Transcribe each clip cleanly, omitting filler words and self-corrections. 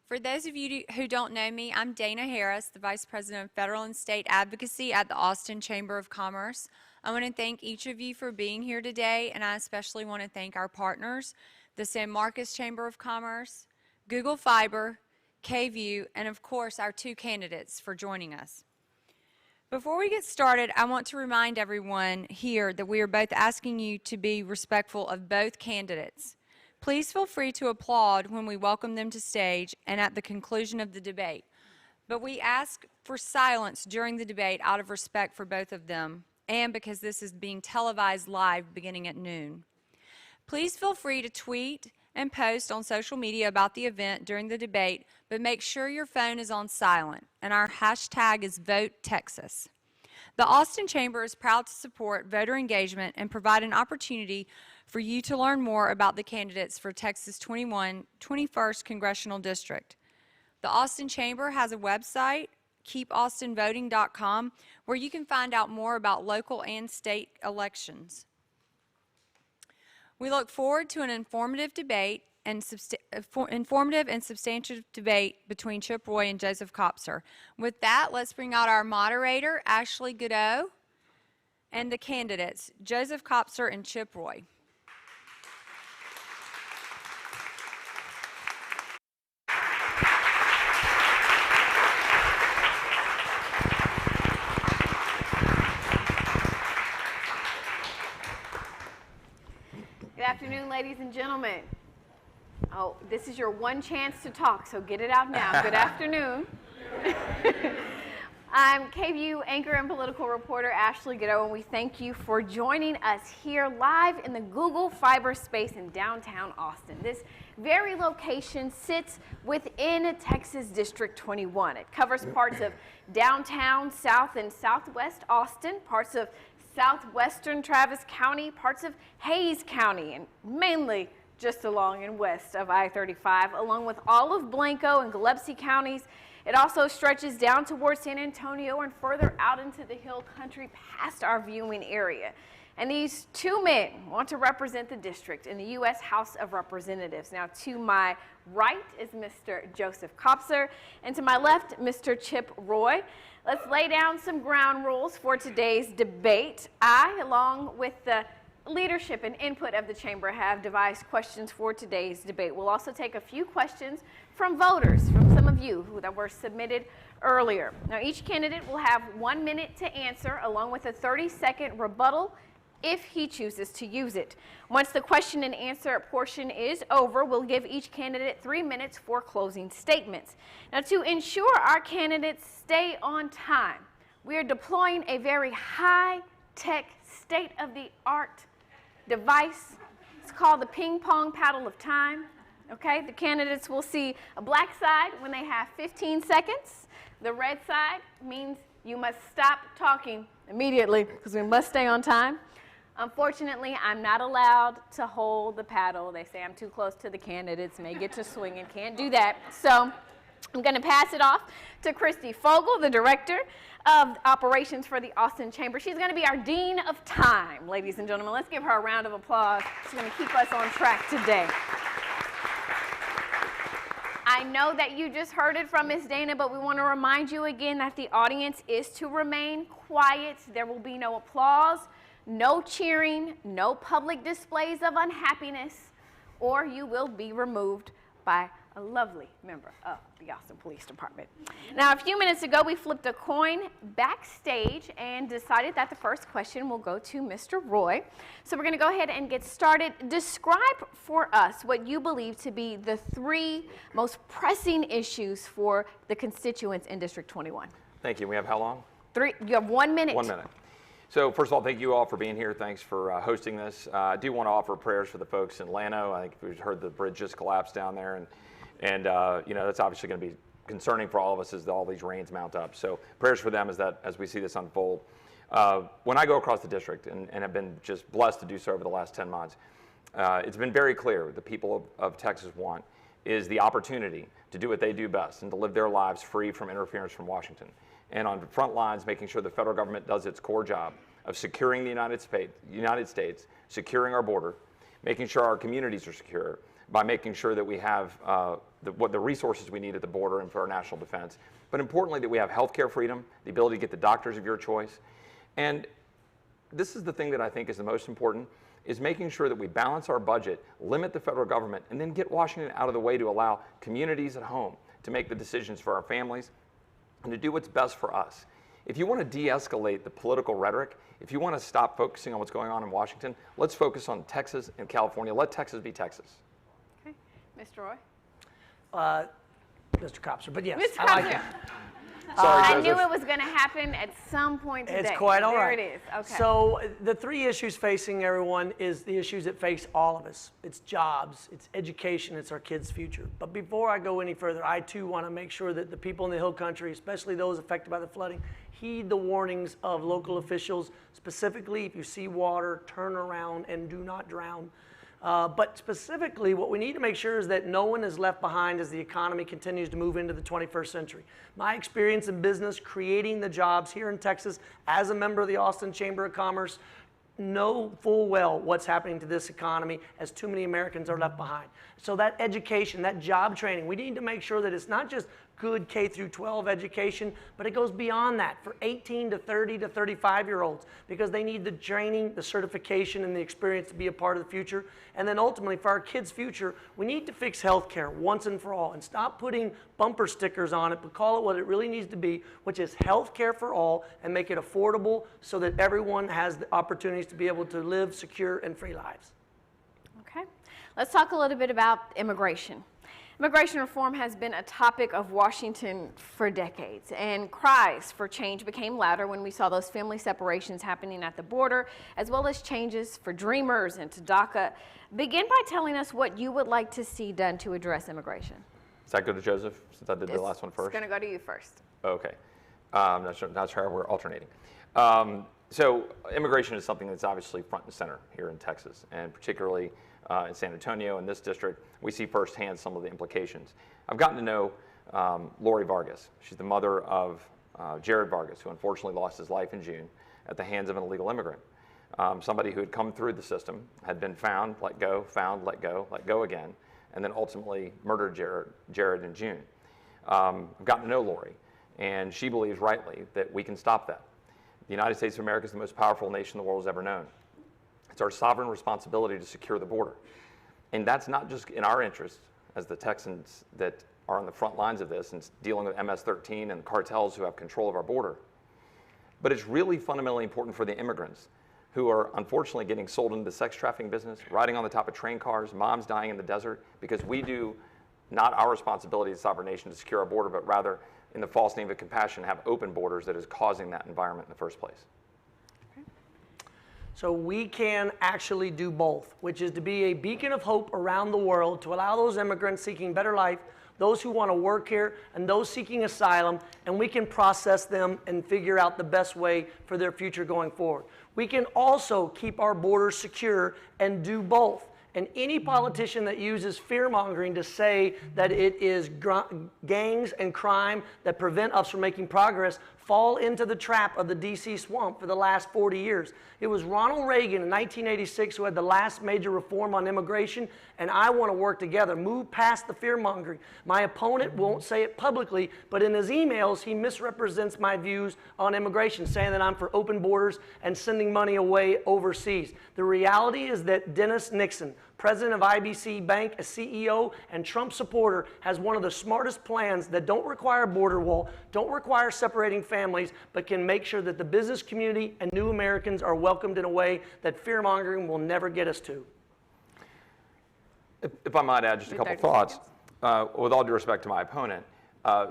For those of you who don't know me, I'm Dana Harris, the Vice President of Federal and State Advocacy at the Austin Chamber of Commerce. I want to thank each of you for being here today, and I especially want to thank our partners, the San Marcos Chamber of Commerce, Google Fiber, KVUE, and of course our two candidates for joining us. Before we get started, I want to remind everyone here that we are both asking you to be respectful of both candidates. Please feel free to applaud when we welcome them to stage and at the conclusion of the debate. But we ask for silence during the debate out of respect for both of them and because this is being televised live beginning at noon. Please feel free to tweet and post on social media about the event during the debate, but make sure your phone is on silent, and our hashtag is VoteTexas. The Austin Chamber is proud to support voter engagement and provide an opportunity for you to learn more about the candidates for Texas 21st Congressional District. The Austin Chamber has a website, keepaustinvoting.com, where you can find out more about local and state elections. We look forward to an informative and substantive debate between Chip Roy and Joseph Kopser. With that, let's bring out our moderator, Ashley Godot, and the candidates, Joseph Kopser and Chip Roy. Good afternoon, ladies and gentlemen. Oh, this is your one chance to talk, so get it out now. Good afternoon. I'm KVUE anchor and political reporter Ashley Godot, and we thank you for joining us here live in the Google Fiber space in downtown Austin. This very location sits within Texas District 21. It covers parts of downtown, south and southwest Austin, parts of southwestern Travis County, parts of Hayes County, and mainly just along and west of I-35, along with all of Blanco and Gillespie counties. It also stretches down towards San Antonio and further out into the hill country past our viewing area. And these two men want to represent the district in the U.S. House of Representatives. Now, to my right is Mr. Joseph Kopser, and to my left, Mr. Chip Roy. Let's lay down some ground rules for today's debate. I, along with the leadership and input of the chamber, have devised questions for today's debate. We'll also take a few questions from voters, from some of you that were submitted earlier. Now, each candidate will have 1 minute to answer, along with a 30-second rebuttal if he chooses to use it. Once the question and answer portion is over, we'll give each candidate 3 minutes for closing statements. Now, to ensure our candidates stay on time, we are deploying a very high-tech, state-of-the-art device. It's called the ping pong paddle of time. Okay, the candidates will see a black side when they have 15 seconds. The red side means you must stop talking immediately because we must stay on time. Unfortunately, I'm not allowed to hold the paddle. They say I'm too close to the candidates, may get to swing and can't do that. So I'm going to pass it off to Christy Fogel, the Director of Operations for the Austin Chamber. She's going to be our Dean of Time, ladies and gentlemen. Let's give her a round of applause. She's going to keep us on track today. I know that you just heard it from Ms. Dana, but we want to remind you again that the audience is to remain quiet. There will be no applause, no cheering, no public displays of unhappiness, or you will be removed by a lovely member of the Austin Police Department. Now, a few minutes ago, we flipped a coin backstage and decided that the first question will go to Mr. Roy. So we're going to go ahead and get started. Describe for us what you believe to be the 3 most pressing issues for the constituents in District 21. Thank you. We have how long? 3. You have 1 minute. 1 minute. So first of all, thank you all for being here. Thanks for hosting this. I do want to offer prayers for the folks in Llano. I think we've heard the bridge just collapsed down there, and you know, that's obviously going to be concerning for all of us as all these rains mount up. So prayers for them as we see this unfold. When I go across the district and have been just blessed to do so over the last 10 months, it's been very clear the people of Texas want is the opportunity to do what they do best and to live their lives free from interference from Washington. And on the front lines, making sure the federal government does its core job of securing the United States, securing our border, making sure our communities are secure, by making sure that we have the resources we need at the border and for our national defense. But importantly, that we have healthcare freedom, the ability to get the doctors of your choice. And this is the thing that I think is the most important, is making sure that we balance our budget, limit the federal government, and then get Washington out of the way to allow communities at home to make the decisions for our families and to do what's best for us. If you want to de-escalate the political rhetoric, if you want to stop focusing on what's going on in Washington, let's focus on Texas and California. Let Texas be Texas. Okay. Mr. Roy? Mr. Kopser, but yes, Mr. I like Kopser. it. Sorry, I Joseph. knew it was going to happen at some point today. It's quite all right. There it is. Okay. So the three issues facing everyone is the issues that face all of us. It's jobs, it's education, it's our kids' future. But before I go any further, I too want to make sure that the people in the Hill Country, especially those affected by the flooding, heed the warnings of local officials. Specifically, if you see water, turn around and do not drown. But specifically, what we need to make sure is that no one is left behind as the economy continues to move into the 21st century. My experience in business, creating the jobs here in Texas as a member of the Austin Chamber of Commerce, know full well what's happening to this economy as too many Americans are left behind. So that education, that job training, we need to make sure that it's not just good K through 12 education, but it goes beyond that for 18 to 30 to 35-year-olds because they need the training, the certification, and the experience to be a part of the future. And then ultimately, for our kids' future, we need to fix healthcare once and for all and stop putting bumper stickers on it, but call it what it really needs to be, which is healthcare for all, and make it affordable so that everyone has the opportunities to be able to live secure and free lives. Okay. Let's talk a little bit about immigration. Immigration reform has been a topic of Washington for decades, and cries for change became louder when we saw those family separations happening at the border, as well as changes for Dreamers and to DACA. Begin by telling us what you would like to see done to address immigration. Does that go to Joseph, since I did the last one first? It's going to go to you first. Okay. Not sure how we're alternating. So immigration is something that's obviously front and center here in Texas, and particularly in San Antonio, in this district, we see firsthand some of the implications. I've gotten to know Lori Vargas. She's the mother of Jared Vargas, who unfortunately lost his life in June at the hands of an illegal immigrant. Somebody who had come through the system, had been found, let go again, and then ultimately murdered Jared in June. I've gotten to know Lori, and she believes rightly that we can stop that. The United States of America is the most powerful nation the world has ever known. It's our sovereign responsibility to secure the border. And that's not just in our interest as the Texans that are on the front lines of this and dealing with MS-13 and the cartels who have control of our border, but it's really fundamentally important for the immigrants who are unfortunately getting sold into the sex trafficking business, riding on the top of train cars, moms dying in the desert, because we do not our responsibility as a sovereign nation to secure our border, but rather in the false name of compassion have open borders that is causing that environment in the first place. So we can actually do both, which is to be a beacon of hope around the world to allow those immigrants seeking better life, those who want to work here, and those seeking asylum, and we can process them and figure out the best way for their future going forward. We can also keep our borders secure and do both. And any politician that uses fear-mongering to say that it is gangs and crime that prevent us from making progress fall into the trap of the D.C. swamp for the last 40 years. It was Ronald Reagan in 1986 who had the last major reform on immigration, and I want to work together, move past the fear-mongering. My opponent won't say it publicly, but in his emails, he misrepresents my views on immigration, saying that I'm for open borders and sending money away overseas. The reality is that Dennis Nixon, president of IBC Bank, a CEO, and Trump supporter, has one of the smartest plans that don't require a border wall, don't require separating families, but can make sure that the business community and new Americans are welcomed in a way that fear-mongering will never get us to. If I might add just a couple thoughts, with all due respect to my opponent,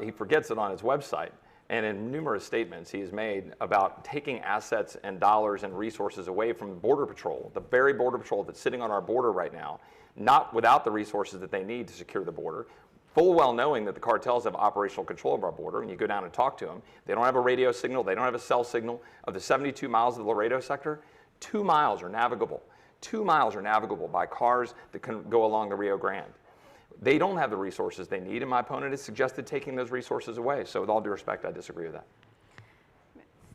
he forgets it on his website. And in numerous statements he has made about taking assets and dollars and resources away from Border Patrol, the very Border Patrol that's sitting on our border right now, not without the resources that they need to secure the border, full well knowing that the cartels have operational control of our border, and you go down and talk to them, they don't have a radio signal, they don't have a cell signal. Of the 72 miles of the Laredo sector, 2 miles are navigable. 2 miles are navigable by cars that can go along the Rio Grande. They don't have the resources they need, and my opponent has suggested taking those resources away. So with all due respect, I disagree with that.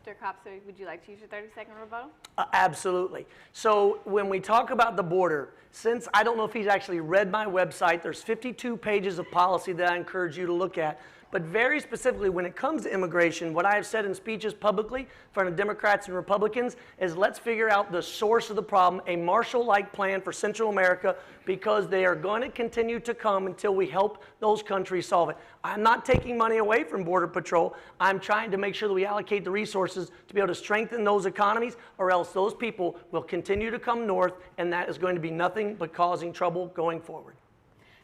Mr. Kopser, would you like to use your 30-second rebuttal? Absolutely. So when we talk about the border, since I don't know if he's actually read my website, there's 52 pages of policy that I encourage you to look at. But very specifically, when it comes to immigration, what I have said in speeches publicly in front of Democrats and Republicans is let's figure out the source of the problem, a Marshall-like plan for Central America, because they are going to continue to come until we help those countries solve it. I'm not taking money away from Border Patrol. I'm trying to make sure that we allocate the resources to be able to strengthen those economies, or else those people will continue to come north, and that is going to be nothing but causing trouble going forward.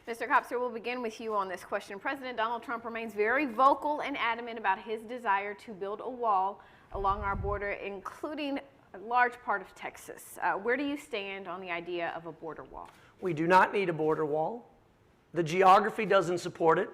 Mr. Kopser, we'll begin with you on this question. President Donald Trump remains very vocal and adamant about his desire to build a wall along our border, including a large part of Texas. Where do you stand on the idea of a border wall? We do not need a border wall. The geography doesn't support it.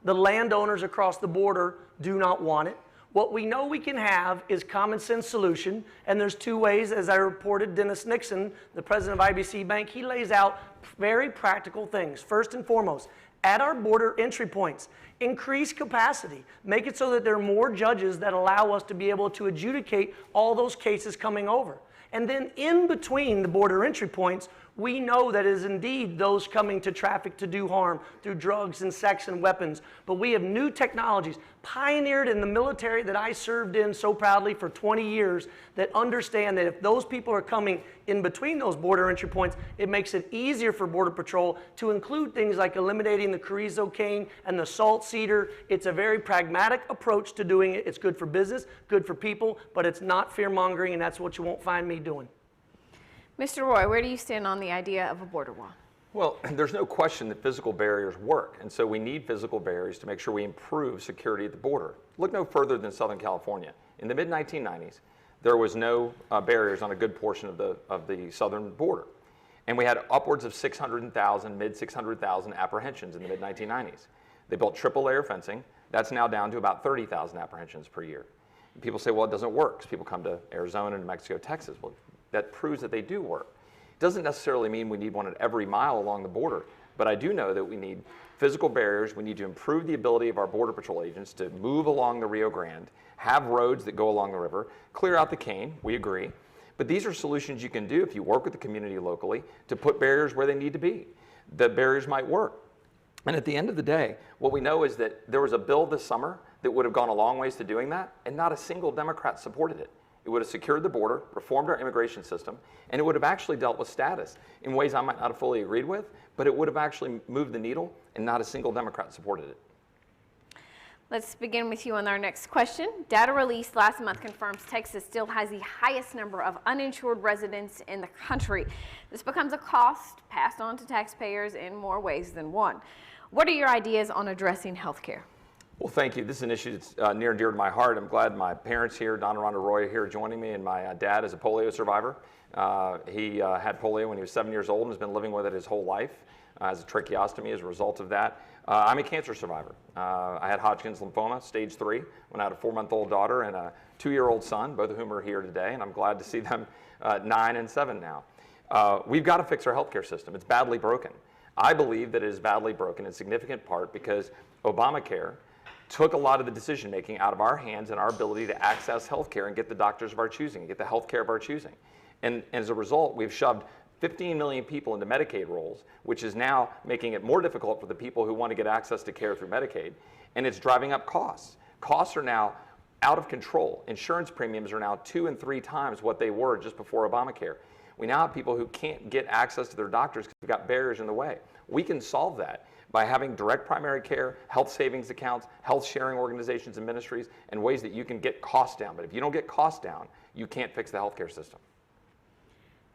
The landowners across the border do not want it. What we know we can have is common sense solution, and there's two ways. As I reported, Dennis Nixon, the president of IBC Bank, he lays out very practical things. First and foremost, at our border entry points, increase capacity. Make it so that there are more judges that allow us to be able to adjudicate all those cases coming over. And then in between the border entry points, we know that it is indeed those coming to traffic to do harm through drugs and sex and weapons. But we have new technologies pioneered in the military that I served in so proudly for 20 years that understand that if those people are coming in between those border entry points, it makes it easier for Border Patrol to include things like eliminating the carrizo cane and the salt cedar. It's a very pragmatic approach to doing it. It's good for business, good for people, but it's not fear-mongering, and that's what you won't find me doing. Mr. Roy, where do you stand on the idea of a border wall? Well, there's no question that physical barriers work, and so we need physical barriers to make sure we improve security at the border. Look no further than Southern California. In the mid-1990s, there was no barriers on a good portion of the southern border, and we had upwards of 600,000, mid-600,000 apprehensions in the mid-1990s. They built triple-layer fencing. That's now down to about 30,000 apprehensions per year. People say, well, it doesn't work, because people come to Arizona, New Mexico, Texas. Well, that proves that they do work. It doesn't necessarily mean we need one at every mile along the border, but I do know that we need physical barriers. We need to improve the ability of our Border Patrol agents to move along the Rio Grande, have roads that go along the river, clear out the cane, we agree. But these are solutions you can do if you work with the community locally to put barriers where they need to be. The barriers might work. And at the end of the day, what we know is that there was a bill this summer that would have gone a long ways to doing that, and not a single Democrat supported it. It would have secured the border, reformed our immigration system, and it would have actually dealt with status in ways I might not have fully agreed with, but it would have actually moved the needle, and not a single Democrat supported it. Let's begin with you on our next question. Data released last month confirms Texas still has the highest number of uninsured residents in the country. This becomes a cost passed on to taxpayers in more ways than one. What are your ideas on addressing health care? Well, thank you. This is an issue that's near and dear to my heart. I'm glad my parents here, Don and Rhonda Roy, are here joining me, and my dad is a polio survivor. He had polio when he was 7 years old and has been living with it his whole life, has a tracheostomy as a result of that. I'm a cancer survivor. I had Hodgkin's lymphoma, stage 3, when I had a 4-month-old daughter and a 2-year-old son, both of whom are here today, and I'm glad to see them 9 and 7 now. We've got to fix our healthcare system. It's badly broken. I believe that it is badly broken in significant part because Obamacare took a lot of the decision making out of our hands and our ability to access health care and get the doctors of our choosing, get the health care of our choosing. And as a result, we've shoved 15 million people into Medicaid rolls, which is now making it more difficult for the people who want to get access to care through Medicaid, and it's driving up costs. Costs are now out of control. Insurance premiums are now 2 and 3 times what they were just before Obamacare. We now have people who can't get access to their doctors because we've got barriers in the way. We can solve that by having direct primary care, health savings accounts, health sharing organizations and ministries, and ways that you can get costs down. But if you don't get costs down, you can't fix the healthcare system.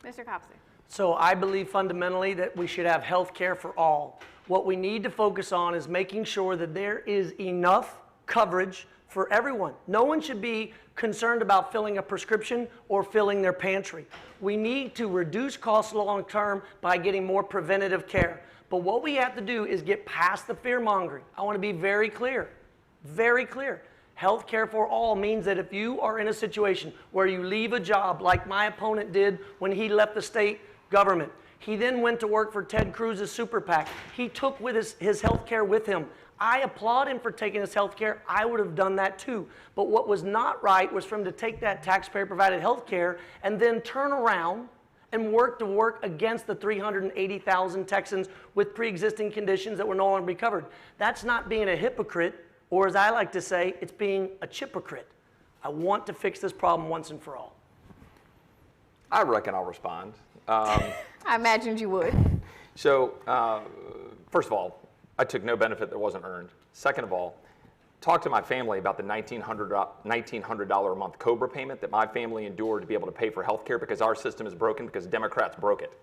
Mr. Kopser. So I believe fundamentally that we should have health care for all. What we need to focus on is making sure that there is enough coverage for everyone. No one should be concerned about filling a prescription or filling their pantry. We need to reduce costs long term by getting more preventative care. But what we have to do is get past the fear-mongering. I want to be very clear, very clear. Health care for all means that if you are in a situation where you leave a job like my opponent did when he left the state government, he then went to work for Ted Cruz's super PAC. He took with his health care with him. I applaud him for taking his health care. I would have done that too. But what was not right was for him to take that taxpayer-provided health care and then turn around and work against the 380,000 Texans with pre-existing conditions that were no longer be covered. That's not being a hypocrite, or as I like to say, it's being a chipocrite. I want to fix this problem once and for all. I reckon I'll respond. I imagined you would. So, first of all, I took no benefit that wasn't earned. Second of all, talk to my family about the $1,900 a month COBRA payment that my family endured to be able to pay for health care because our system is broken because Democrats broke it.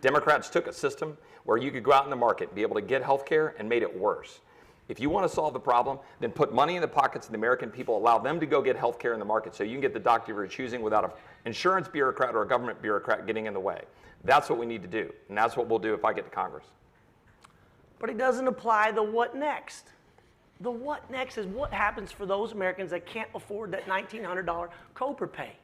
Democrats took a system where you could go out in the market and be able to get health care and made it worse. If you want to solve the problem, then put money in the pockets of the American people, allow them to go get health care in the market so you can get the doctor you're choosing without an insurance bureaucrat or a government bureaucrat getting in the way. That's what we need to do, and that's what we'll do if I get to Congress. But it doesn't apply the what next. The what next is what happens for those Americans that can't afford that $1,900 COBRA pay.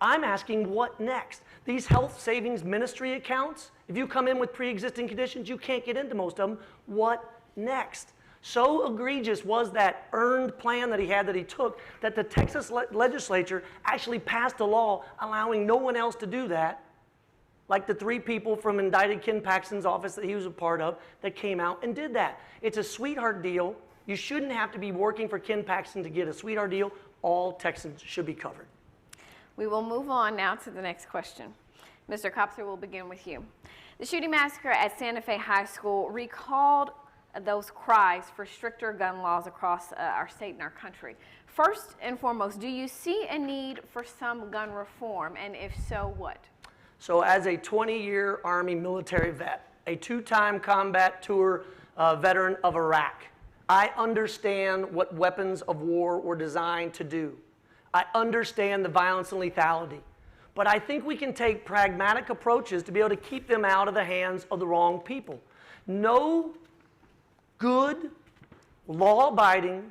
I'm asking what next. These health savings ministry accounts, if you come in with pre-existing conditions, you can't get into most of them. What next? So egregious was that earned plan that he had that he took that the Texas legislature actually passed a law allowing no one else to do that, like the 3 people from indicted Ken Paxton's office that he was a part of that came out and did that. It's a sweetheart deal. You shouldn't have to be working for Ken Paxton to get a sweetheart deal. All Texans should be covered. We will move on now to the next question. Mr. Kopser, we'll begin with you. The shooting massacre at Santa Fe High School recalled those cries for stricter gun laws across our state and our country. First and foremost, do you see a need for some gun reform, and if so, what? So as a 20-year Army military vet, a 2-time combat tour veteran of Iraq, I understand what weapons of war were designed to do. I understand the violence and lethality. But I think we can take pragmatic approaches to be able to keep them out of the hands of the wrong people. No good, law-abiding,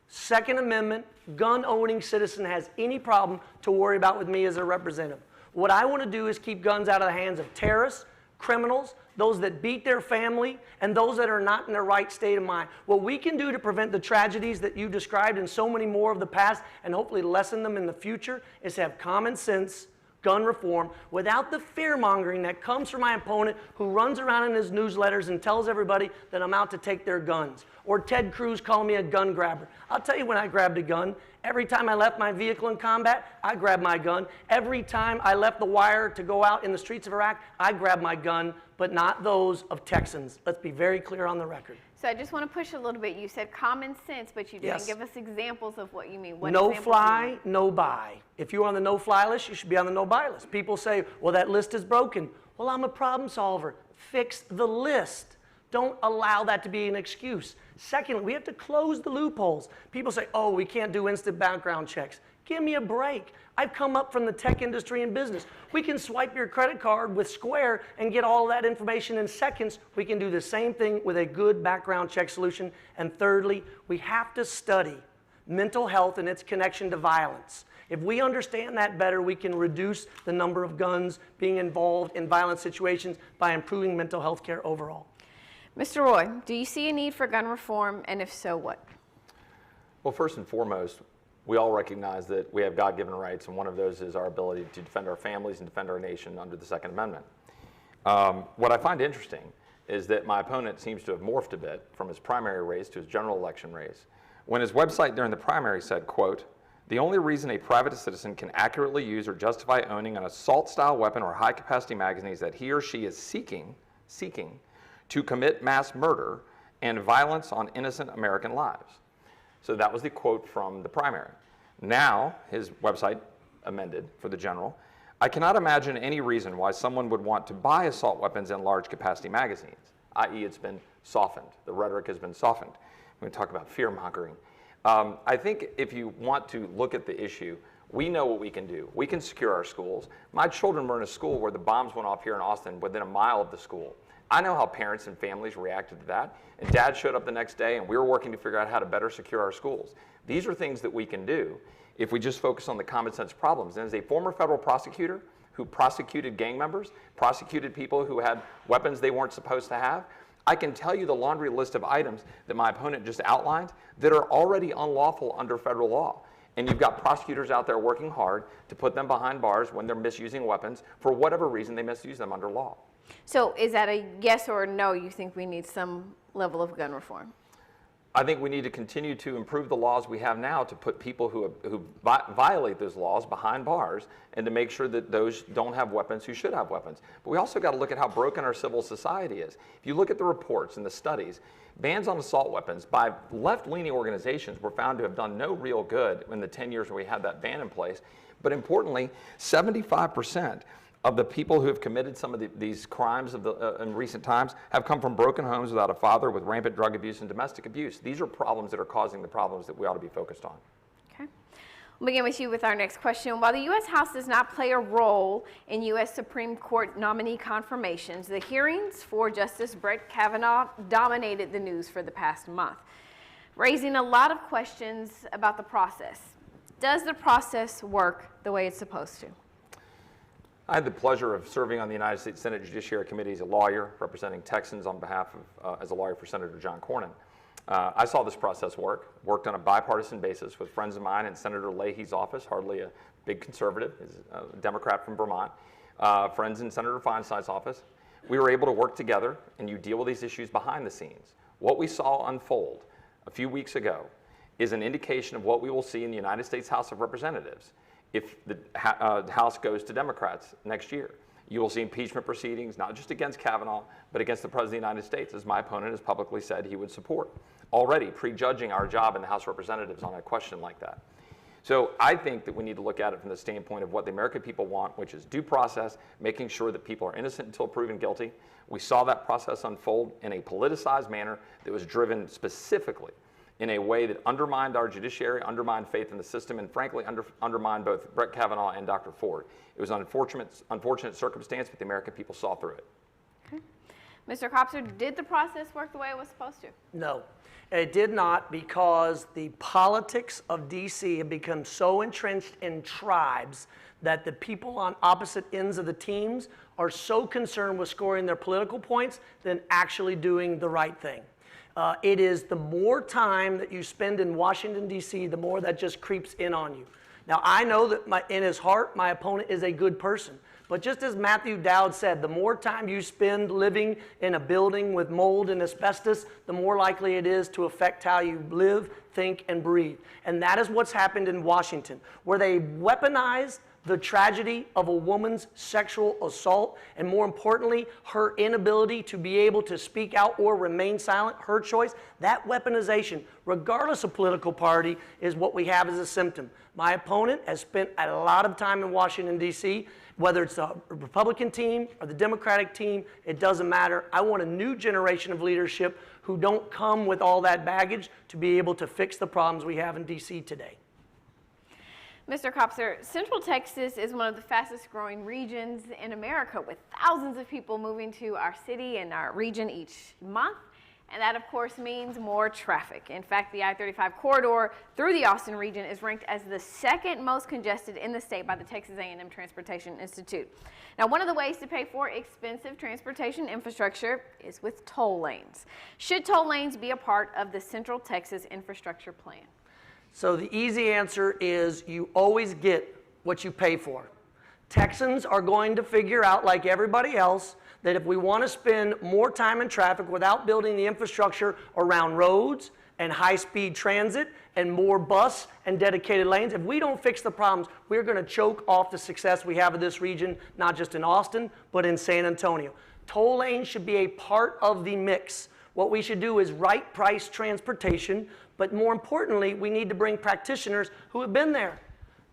Second Amendment, gun-owning citizen has any problem to worry about with me as a representative. What I want to do is keep guns out of the hands of terrorists, criminals, those that beat their family, and those that are not in their right state of mind. What we can do to prevent the tragedies that you described and so many more of the past and hopefully lessen them in the future is to have common sense gun reform without the fear-mongering that comes from my opponent who runs around in his newsletters and tells everybody that I'm out to take their guns. Or Ted Cruz calling me a gun grabber. I'll tell you when I grabbed a gun. Every time I left my vehicle in combat, I grabbed my gun. Every time I left the wire to go out in the streets of Iraq, I grabbed my gun, but not those of Texans. Let's be very clear on the record. So I just want to push a little bit. You said common sense, but you didn't give us examples of what you mean. What no fly, no buy. If you're on the no-fly list, you should be on the no-buy list. People say, well, that list is broken. Well, I'm a problem solver. Fix the list. Don't allow that to be an excuse. Secondly, we have to close the loopholes. People say, oh, we can't do instant background checks. Give me a break. I've come up from the tech industry and business. We can swipe your credit card with Square and get all that information in seconds. We can do the same thing with a good background check solution. And thirdly, we have to study mental health and its connection to violence. If we understand that better, we can reduce the number of guns being involved in violent situations by improving mental health care overall. Mr. Roy, do you see a need for gun reform, and if so, what? Well, first and foremost, we all recognize that we have God-given rights, and one of those is our ability to defend our families and defend our nation under the Second Amendment. What I find interesting is that my opponent seems to have morphed a bit from his primary race to his general election race, when his website during the primary said, quote, "The only reason a private citizen can accurately use or justify owning an assault-style weapon or high-capacity magazine is that he or she is seeking to commit mass murder and violence on innocent American lives." So that was the quote from the primary. Now, his website amended for the general. "I cannot imagine any reason why someone would want to buy assault weapons in large capacity magazines," i.e. it's been softened. The rhetoric has been softened. We're going to talk about fear-mongering. I think if you want to look at the issue, we know what we can do. We can secure our schools. My children were in a school where the bombs went off here in Austin within a mile of the school. I know how parents and families reacted to that, and Dad showed up the next day and we were working to figure out how to better secure our schools. These are things that we can do if we just focus on the common sense problems. And as a former federal prosecutor who prosecuted gang members, prosecuted people who had weapons they weren't supposed to have, I can tell you the laundry list of items that my opponent just outlined that are already unlawful under federal law. And you've got prosecutors out there working hard to put them behind bars when they're misusing weapons for whatever reason they misuse them under law. So is that a yes or a no? You think we need some level of gun reform? I think we need to continue to improve the laws we have now to put people who violate those laws behind bars and to make sure that those don't have weapons who should have weapons. But we also got to look at how broken our civil society is. If you look at the reports and the studies, bans on assault weapons by left-leaning organizations were found to have done no real good in the 10 years when we had that ban in place. But importantly, 75% of the people who have committed some of these crimes in recent times have come from broken homes without a father, with rampant drug abuse and domestic abuse. These are problems that are causing the problems that we ought to be focused on. Okay. We'll begin with you with our next question. While the U.S. House does not play a role in U.S. Supreme Court nominee confirmations, the hearings for Justice Brett Kavanaugh dominated the news for the past month, raising a lot of questions about the process. Does the process work the way it's supposed to? I had the pleasure of serving on the United States Senate Judiciary Committee as a lawyer, representing Texans on behalf of, as a lawyer for Senator John Cornyn. I saw this process worked on a bipartisan basis with friends of mine in Senator Leahy's office, hardly a big conservative, is a Democrat from Vermont, friends in Senator Feinstein's office. We were able to work together, and you deal with these issues behind the scenes. What we saw unfold a few weeks ago is an indication of what we will see in the United States House of Representatives if the House goes to Democrats next year. You will see impeachment proceedings, not just against Kavanaugh, but against the President of the United States, as my opponent has publicly said he would support, already prejudging our job in the House of Representatives on a question like that. So I think that we need to look at it from the standpoint of what the American people want, which is due process, making sure that people are innocent until proven guilty. We saw that process unfold in a politicized manner that was driven specifically in a way that undermined our judiciary, undermined faith in the system, and frankly undermined both Brett Kavanaugh and Dr. Ford. It was an unfortunate circumstance, but the American people saw through it. Okay. Mr. Kopser, did the process work the way it was supposed to? No, it did not, because the politics of D.C. have become so entrenched in tribes that the people on opposite ends of the teams are so concerned with scoring their political points than actually doing the right thing. It is the more time that you spend in Washington, D.C., the more that just creeps in on you. Now, I know that in his heart, my opponent is a good person. But just as Matthew Dowd said, the more time you spend living in a building with mold and asbestos, the more likely it is to affect how you live, think, and breathe. And that is what's happened in Washington, where they weaponized the tragedy of a woman's sexual assault, and more importantly, her inability to be able to speak out or remain silent, her choice. That weaponization, regardless of political party, is what we have as a symptom. My opponent has spent a lot of time in Washington, D.C., whether it's the Republican team or the Democratic team, it doesn't matter. I want a new generation of leadership who don't come with all that baggage to be able to fix the problems we have in D.C. today. Mr. Kopser, Central Texas is one of the fastest growing regions in America, with thousands of people moving to our city and our region each month. And that, of course, means more traffic. In fact, the I-35 corridor through the Austin region is ranked as the second most congested in the state by the Texas A&M Transportation Institute. Now, one of the ways to pay for expensive transportation infrastructure is with toll lanes. Should toll lanes be a part of the Central Texas infrastructure plan? So the easy answer is you always get what you pay for. Texans are going to figure out, like everybody else, that if we want to spend more time in traffic without building the infrastructure around roads and high-speed transit and more bus and dedicated lanes, if we don't fix the problems, we're going to choke off the success we have in this region, not just in Austin, but in San Antonio. Toll lanes should be a part of the mix. What we should do is right-price transportation, but more importantly, we need to bring practitioners who have been there.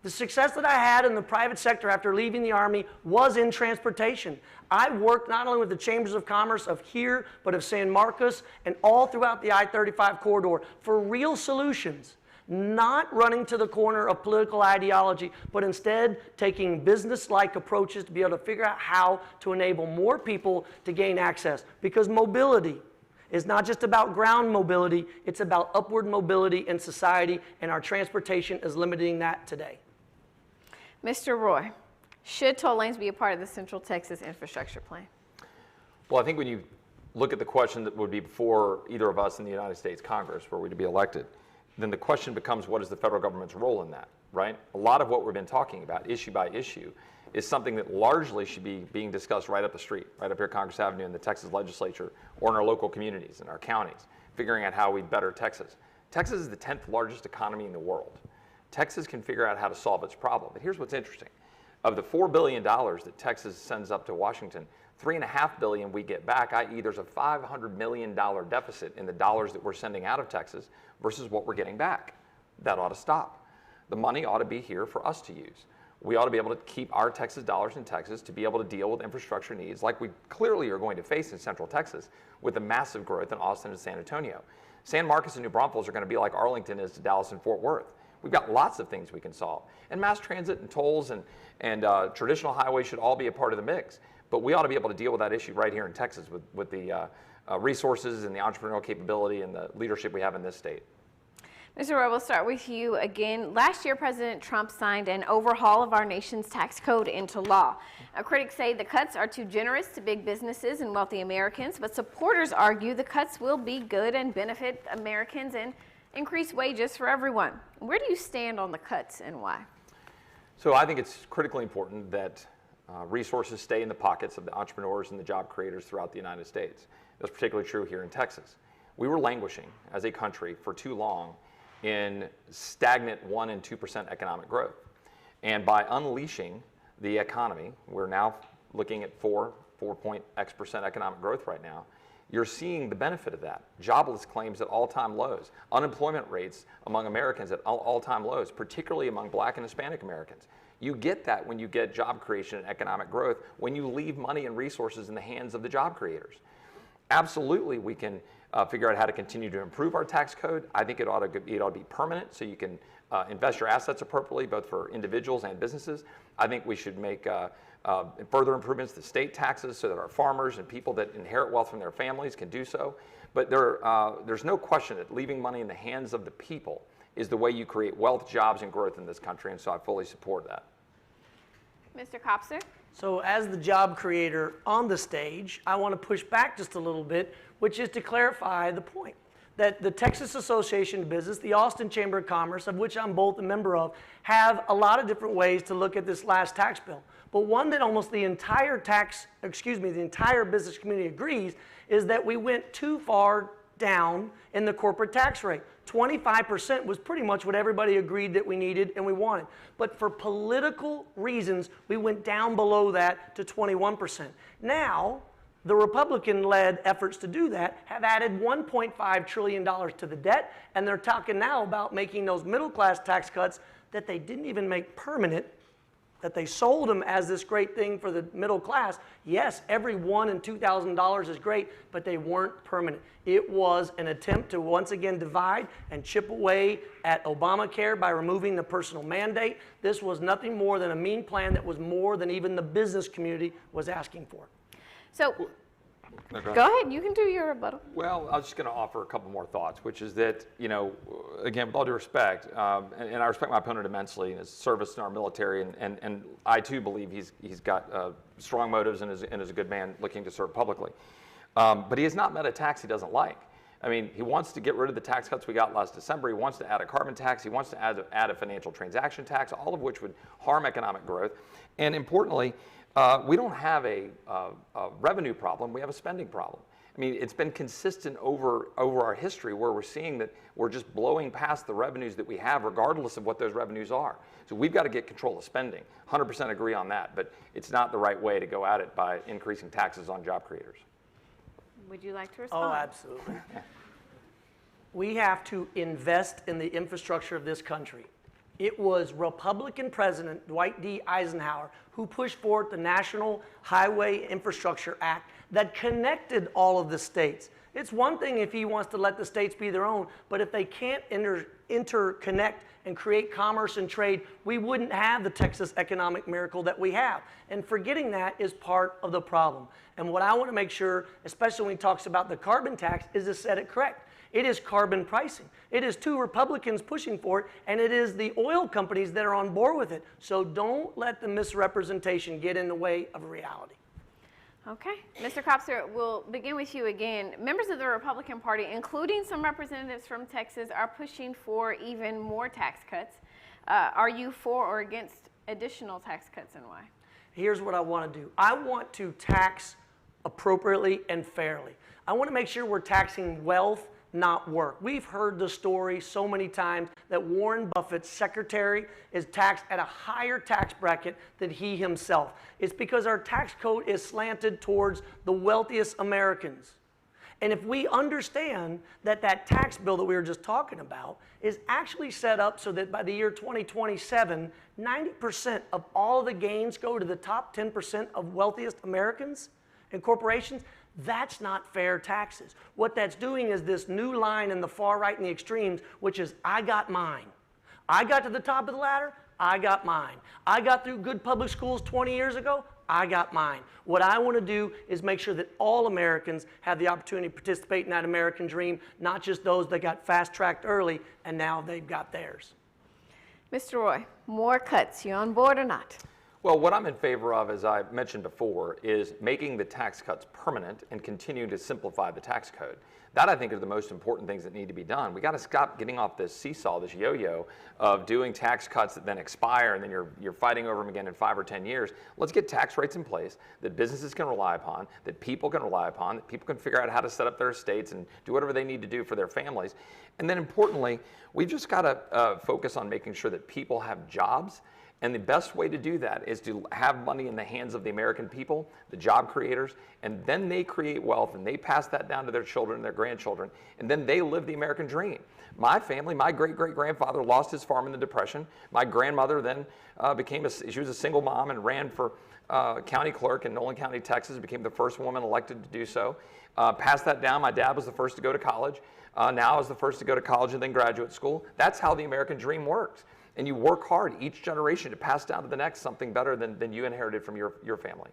The success that I had in the private sector after leaving the Army was in transportation. I worked not only with the Chambers of Commerce of here, but of San Marcos and all throughout the I-35 corridor for real solutions, not running to the corner of political ideology, but instead taking business-like approaches to be able to figure out how to enable more people to gain access. Because mobility is not just about ground mobility, it's about upward mobility in society, and our transportation is limiting that today. Mr. Roy, should toll lanes be a part of the Central Texas infrastructure plan? Well, I think when you look at the question that would be before either of us in the United States Congress, were we to be elected, then the question becomes, what is the federal government's role in that, right? A lot of what we've been talking about, issue by issue, is something that largely should be being discussed right up the street, right up here Congress Avenue in the Texas legislature, or in our local communities, in our counties, figuring out how we better Texas. Texas is the 10th largest economy in the world. Texas can figure out how to solve its problem. But here's what's interesting. Of the $4 billion that Texas sends up to Washington, $3.5 billion we get back, i.e. there's a $500 million deficit in the dollars that we're sending out of Texas versus what we're getting back. That ought to stop. The money ought to be here for us to use. We ought to be able to keep our Texas dollars in Texas to be able to deal with infrastructure needs like we clearly are going to face in Central Texas with the massive growth in Austin and San Antonio. San Marcos and New Braunfels are going to be like Arlington is to Dallas and Fort Worth. We've got lots of things we can solve. And mass transit and tolls and traditional highways should all be a part of the mix. But we ought to be able to deal with that issue right here in Texas with the resources and the entrepreneurial capability and the leadership we have in this state. Mr. Roy, we'll start with you again. Last year, President Trump signed an overhaul of our nation's tax code into law. Critics say the cuts are too generous to big businesses and wealthy Americans, but supporters argue the cuts will be good and benefit Americans and increase wages for everyone. Where do you stand on the cuts and why? So I think it's critically important that resources stay in the pockets of the entrepreneurs and the job creators throughout the United States. That's particularly true here in Texas. We were languishing as a country for too long in stagnant 1% and 2% economic growth. And by unleashing the economy, we're now looking at 4.x% economic growth right now. You're seeing the benefit of that. Jobless claims at all-time lows. Unemployment rates among Americans at all-time lows, particularly among Black and Hispanic Americans. You get that when you get job creation and economic growth, when you leave money and resources in the hands of the job creators. Absolutely, we can figure out how to continue to improve our tax code. I think it ought to be permanent so you can invest your assets appropriately, both for individuals and businesses. I think we should make further improvements to state taxes so that our farmers and people that inherit wealth from their families can do so. But there's no question that leaving money in the hands of the people is the way you create wealth, jobs, and growth in this country, and so I fully support that. Mr. Kopser? So as the job creator on the stage, I want to push back just a little bit, which is to clarify the point that the Texas Association of Business, the Austin Chamber of Commerce, of which I'm both a member of, have a lot of different ways to look at this last tax bill. But one that almost the entire the entire business community agrees is that we went too far down in the corporate tax rate. 25% was pretty much what everybody agreed that we needed and we wanted. But for political reasons, we went down below that to 21%. Now, the Republican-led efforts to do that have added $1.5 trillion to the debt, and they're talking now about making those middle-class tax cuts that they didn't even make permanent, that they sold them as this great thing for the middle class. Yes, every $1,000 and $2,000 is great, but they weren't permanent. It was an attempt to once again divide and chip away at Obamacare by removing the personal mandate. This was nothing more than a mean plan that was more than even the business community was asking for. So, go ahead, you can do your rebuttal. Well, I was just going to offer a couple more thoughts, which is that, you know, again, with all due respect, and I respect my opponent immensely in his service in our military, and I too believe he's got strong motives and is a good man looking to serve publicly. But he has not met a tax he doesn't like. I mean, he wants to get rid of the tax cuts we got last December. He wants to add a carbon tax. He wants to add a financial transaction tax, all of which would harm economic growth. And importantly, we don't have a revenue problem, we have a spending problem. I mean, it's been consistent over our history where we're seeing that we're just blowing past the revenues that we have regardless of what those revenues are. So we've got to get control of spending. 100% agree on that, but it's not the right way to go at it by increasing taxes on job creators. Would you like to respond? Oh, absolutely. We have to invest in the infrastructure of this country. It was Republican President Dwight D. Eisenhower who pushed forth the National Highway Infrastructure Act that connected all of the states. It's one thing if he wants to let the states be their own, but if they can't interconnect and create commerce and trade, we wouldn't have the Texas economic miracle that we have. And forgetting that is part of the problem. And what I want to make sure, especially when he talks about the carbon tax, is to set it correct. It is carbon pricing. It is two Republicans pushing for it, and it is the oil companies that are on board with it. So don't let the misrepresentation get in the way of reality. Okay. Mr. Kopser, we'll begin with you again. Members of the Republican Party, including some representatives from Texas, are pushing for even more tax cuts. Are you for or against additional tax cuts, and why? Here's what I want to do. I want to tax appropriately and fairly. I want to make sure we're taxing wealth, not work. We've heard the story so many times that Warren Buffett's secretary is taxed at a higher tax bracket than he himself. It's because our tax code is slanted towards the wealthiest Americans. And if we understand that that tax bill that we were just talking about is actually set up so that by the year 2027, 90% of all the gains go to the top 10% of wealthiest Americans and corporations, that's not fair taxes. What that's doing is this new line in the far right and the extremes, which is I got mine. I got to the top of the ladder, I got mine. I got through good public schools 20 years ago, I got mine. What I want to do is make sure that all Americans have the opportunity to participate in that American dream, not just those that got fast-tracked early and now they've got theirs. Mr. Roy, more cuts. You on board or not? Well, what I'm in favor of, as I mentioned before, is making the tax cuts permanent and continuing to simplify the tax code. That, I think, are the most important things that need to be done. We got to stop getting off this seesaw, this yo-yo of doing tax cuts that then expire and then you're fighting over them again in 5 or 10 years. Let's get tax rates in place that businesses can rely upon, that people can rely upon, that people can figure out how to set up their estates and do whatever they need to do for their families. And then importantly, we've just got to focus on making sure that people have jobs. And the best way to do that is to have money in the hands of the American people, the job creators, and then they create wealth and they pass that down to their children and their grandchildren, and then they live the American dream. My family, my great-great-grandfather lost his farm in the Depression. My grandmother then she was a single mom and ran for county clerk in Nolan County, Texas, became the first woman elected to do so. Passed that down. My dad was the first to go to college. Now is the first to go to college and then graduate school. That's how the American dream works. And you work hard each generation to pass down to the next something better than you inherited from your family.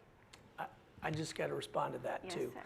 I just got to respond to that Yes, too. sir.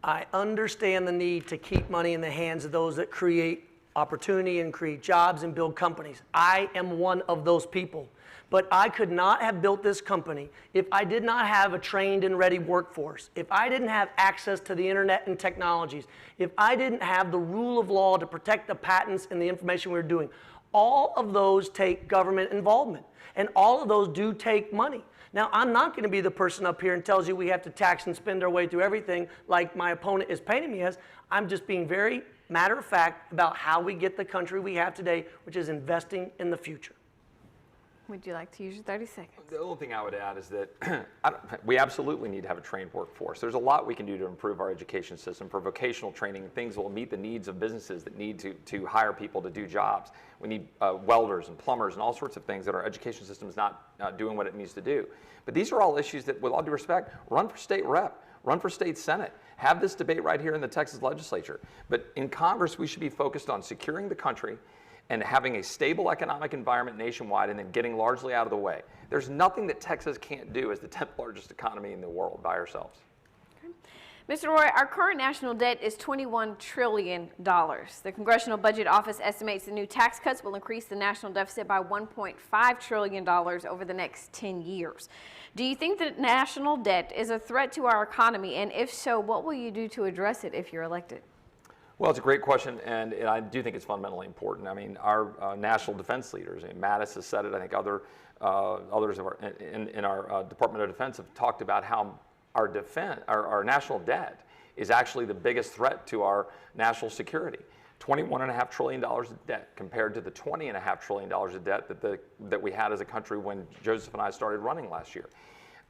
I understand the need to keep money in the hands of those that create opportunity and create jobs and build companies. I am one of those people. But I could not have built this company if I did not have a trained and ready workforce, if I didn't have access to the internet and technologies, if I didn't have the rule of law to protect the patents and the information we're doing. All of those take government involvement, and all of those do take money. Now, I'm not going to be the person up here and tells you we have to tax and spend our way through everything like my opponent is painting me as. I'm just being very matter of fact about how we get the country we have today, which is investing in the future. Would you like to use your 30 seconds? The only thing I would add is that we absolutely need to have a trained workforce. There's a lot we can do to improve our education system for vocational training, things that will meet the needs of businesses that need to hire people to do jobs. We need welders and plumbers and all sorts of things that our education system is not doing what it needs to do. But these are all issues that, with all due respect, run for state rep, run for state senate, have this debate right here in the Texas legislature. But in Congress, we should be focused on securing the country and having a stable economic environment nationwide and then getting largely out of the way. There's nothing that Texas can't do as the 10th largest economy in the world by ourselves. Okay. Mr. Roy, our current national debt is $21 trillion. The Congressional Budget Office estimates the new tax cuts will increase the national deficit by $1.5 trillion over the next 10 years. Do you think that national debt is a threat to our economy? And if so, what will you do to address it if you're elected? Well, it's a great question, and I do think it's fundamentally important. I mean, our national defense leaders, Mattis has said it, I think others in our Department of Defense have talked about how our national debt is actually the biggest threat to our national security. $21.5 trillion of debt compared to the $20.5 trillion of debt that we had as a country when Joseph and I started running last year.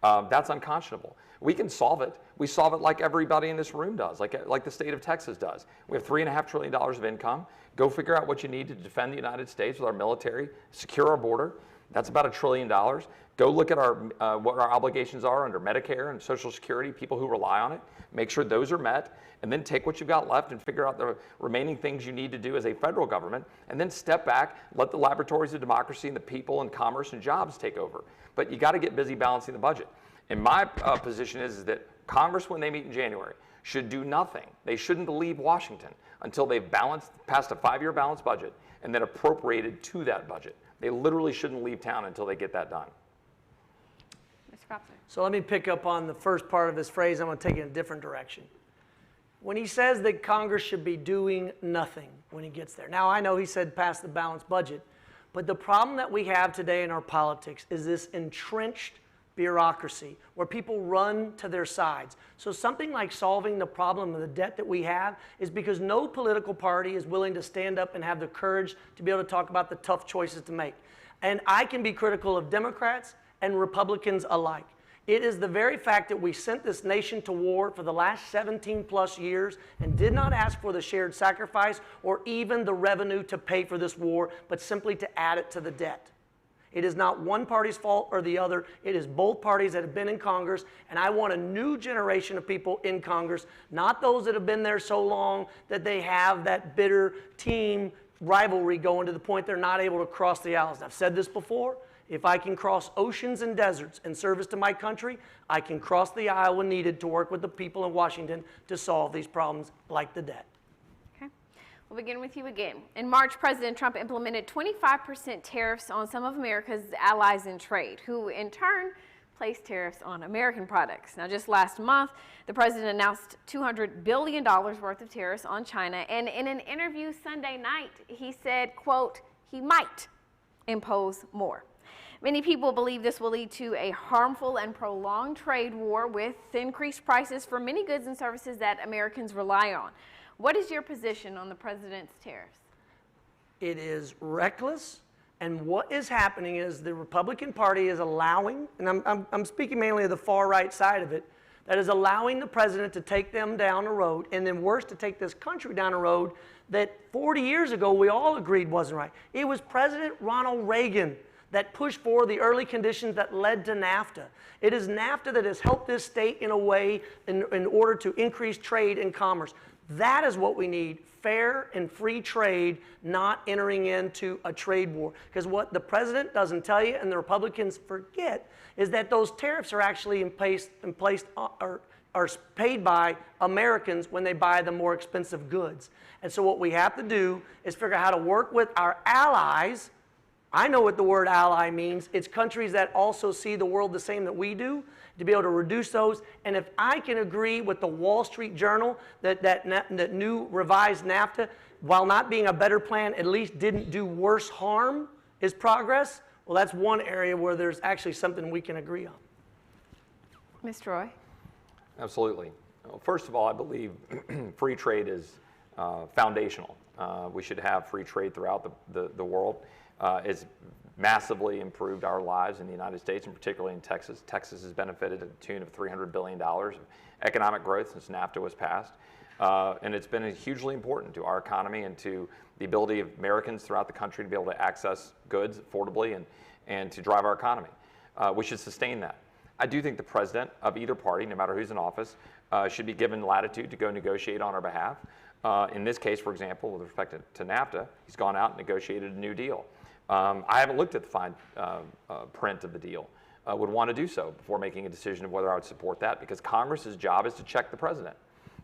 That's unconscionable. We can solve it. We solve it like everybody in this room does, like the state of Texas does. We have $3.5 trillion of income. Go figure out what you need to defend the United States with our military, secure our border. That's about $1 trillion. Go look at what our obligations are under Medicare and Social Security, people who rely on it. Make sure those are met, and then take what you've got left and figure out the remaining things you need to do as a federal government, and then step back, let the laboratories of democracy and the people and commerce and jobs take over. But you got to get busy balancing the budget. And my position is that Congress, when they meet in January, should do nothing. They shouldn't leave Washington until they've passed a 5-year balanced budget and then appropriated to that budget. They literally shouldn't leave town until they get that done. Mr. Mr. Kopser. So let me pick up on the first part of his phrase. I'm going to take it in a different direction. When he says that Congress should be doing nothing when he gets there. Now, I know he said pass the balanced budget, but the problem that we have today in our politics is this entrenched bureaucracy where people run to their sides. So something like solving the problem of the debt that we have is because no political party is willing to stand up and have the courage to be able to talk about the tough choices to make. And I can be critical of Democrats and Republicans alike. It is the very fact that we sent this nation to war for the last 17 plus years and did not ask for the shared sacrifice or even the revenue to pay for this war, but simply to add it to the debt. It is not one party's fault or the other. It is both parties that have been in Congress, and I want a new generation of people in Congress, not those that have been there so long that they have that bitter team rivalry going to the point they're not able to cross the aisles. And I've said this before. If I can cross oceans and deserts in service to my country, I can cross the aisle when needed to work with the people in Washington to solve these problems like the debt. Okay. We'll begin with you again. In March, President Trump implemented 25% tariffs on some of America's allies in trade, who in turn placed tariffs on American products. Now, just last month, the president announced $200 billion worth of tariffs on China, and in an interview Sunday night, he said, quote, he might impose more. Many people believe this will lead to a harmful and prolonged trade war with increased prices for many goods and services that Americans rely on. What is your position on the president's tariffs? It is reckless, and what is happening is the Republican Party is allowing, and I'm speaking mainly of the far right side of it, that is allowing the president to take them down a road, and then worse, to take this country down a road that 40 years ago we all agreed wasn't right. It was President Ronald Reagan that pushed for the early conditions that led to NAFTA. It is NAFTA that has helped this state in a way in order to increase trade and commerce. That is what we need, fair and free trade, not entering into a trade war. Because what the president doesn't tell you and the Republicans forget is that those tariffs are actually are paid by Americans when they buy the more expensive goods. And so what we have to do is figure out how to work with our allies. I know what the word ally means. It's countries that also see the world the same that we do, to be able to reduce those. And if I can agree with the Wall Street Journal that new revised NAFTA, while not being a better plan, at least didn't do worse harm, is progress, well, that's one area where there's actually something we can agree on. Mr. Roy? Absolutely. Well, first of all, I believe free trade is foundational. We should have free trade throughout the world. It's massively improved our lives in the United States, and particularly in Texas. Texas has benefited to the tune of $300 billion of economic growth since NAFTA was passed. And it's been hugely important to our economy and to the ability of Americans throughout the country to be able to access goods affordably and to drive our economy. We should sustain that. I do think the president of either party, no matter who's in office, should be given latitude to go negotiate on our behalf. In this case, for example, with respect to NAFTA, he's gone out and negotiated a new deal. I haven't looked at the fine print of the deal. I would want to do so before making a decision of whether I would support that, because Congress's job is to check the president,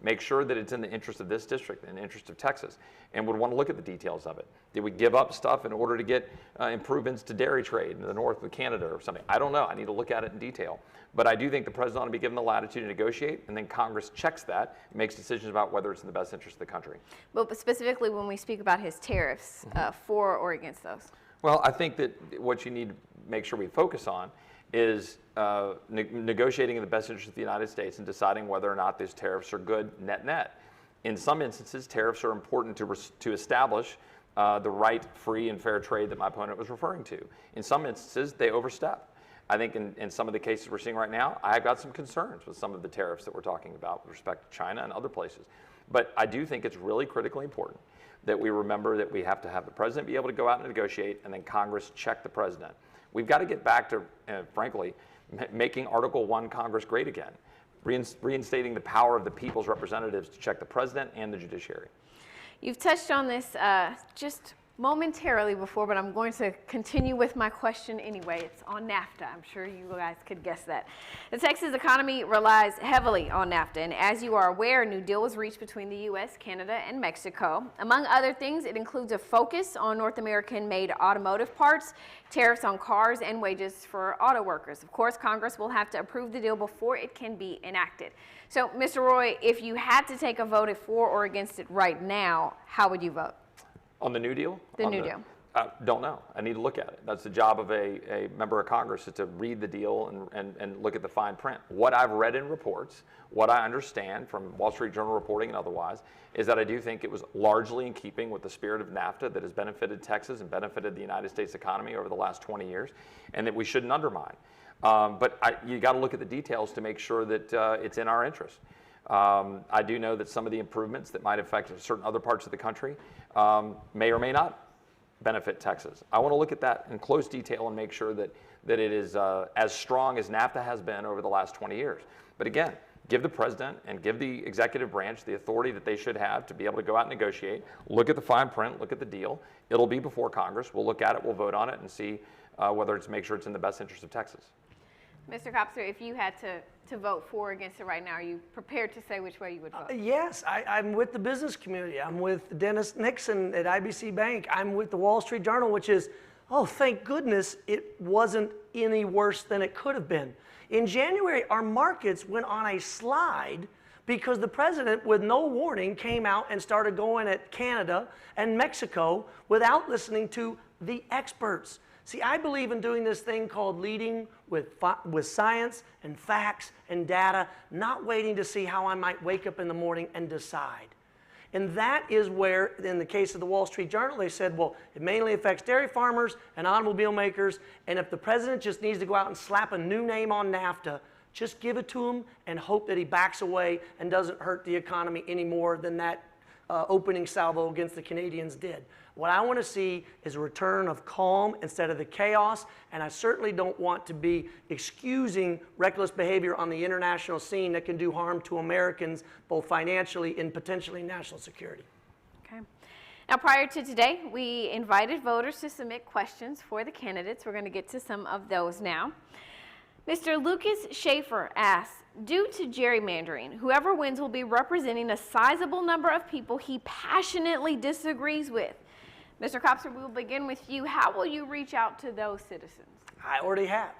make sure that it's in the interest of this district, in the interest of Texas, and would want to look at the details of it. Did we give up stuff in order to get improvements to dairy trade in the north of Canada or something? I don't know. I need to look at it in detail. But I do think the president ought to be given the latitude to negotiate, and then Congress checks that and makes decisions about whether it's in the best interest of the country. But specifically when we speak about his tariffs, for or against those? Well, I think that what you need to make sure we focus on is negotiating in the best interest of the United States and deciding whether or not these tariffs are good net. In some instances, tariffs are important to establish the right, free, and fair trade that my opponent was referring to. In some instances, they overstep. I think in some of the cases we're seeing right now, I've got some concerns with some of the tariffs that we're talking about with respect to China and other places. But I do think it's really critically important that we remember that we have to have the president be able to go out and negotiate, and then Congress check the president. We've got to get back to, frankly, making Article 1 Congress great again, reinstating the power of the people's representatives to check the president and the judiciary. You've touched on this just momentarily before, but I'm going to continue with my question anyway. It's on NAFTA. I'm sure you guys could guess that. The Texas economy relies heavily on NAFTA, and as you are aware, a new deal was reached between the U.S., Canada, and Mexico. Among other things, it includes a focus on North American-made automotive parts, tariffs on cars, and wages for auto workers. Of course, Congress will have to approve the deal before it can be enacted. So, Mr. Roy, if you had to take a vote for or against it right now, how would you vote? On the New Deal? The New Deal. Don't know. I need to look at it. That's the job of a member of Congress, is to read the deal and look at the fine print. What I've read in reports, what I understand from Wall Street Journal reporting and otherwise, is that I do think it was largely in keeping with the spirit of NAFTA that has benefited Texas and benefited the United States economy over the last 20 years, and that we shouldn't undermine. But you got to look at the details to make sure that it's in our interest. I do know that some of the improvements that might affect certain other parts of the country may or may not benefit Texas. I want to look at that in close detail and make sure that it is as strong as NAFTA has been over the last 20 years. But again, give the president and give the executive branch the authority that they should have to be able to go out and negotiate, look at the fine print, look at the deal. It'll be before Congress. We'll look at it, we'll vote on it, and see whether it's make sure it's in the best interest of Texas. Mr. Kopser, if you had to vote for or against it right now, are you prepared to say which way you would vote? Yes, I'm with the business community. I'm with Dennis Nixon at IBC Bank. I'm with the Wall Street Journal, which is, oh, thank goodness it wasn't any worse than it could have been. In January, our markets went on a slide because the president, with no warning, came out and started going at Canada and Mexico without listening to the experts. See, I believe in doing this thing called leading with science and facts and data, not waiting to see how I might wake up in the morning and decide. And that is where, in the case of the Wall Street Journal, they said, well, it mainly affects dairy farmers and automobile makers, and if the president just needs to go out and slap a new name on NAFTA, just give it to him and hope that he backs away and doesn't hurt the economy any more than that opening salvo against the Canadians did. What I want to see is a return of calm instead of the chaos, and I certainly don't want to be excusing reckless behavior on the international scene that can do harm to Americans, both financially and potentially national security. Okay. Now, prior to today, we invited voters to submit questions for the candidates. We're going to get to some of those now. Mr. Lucas Schaefer asks, due to gerrymandering, whoever wins will be representing a sizable number of people he passionately disagrees with. Mr. Kopser, we will begin with you. How will you reach out to those citizens? I already have.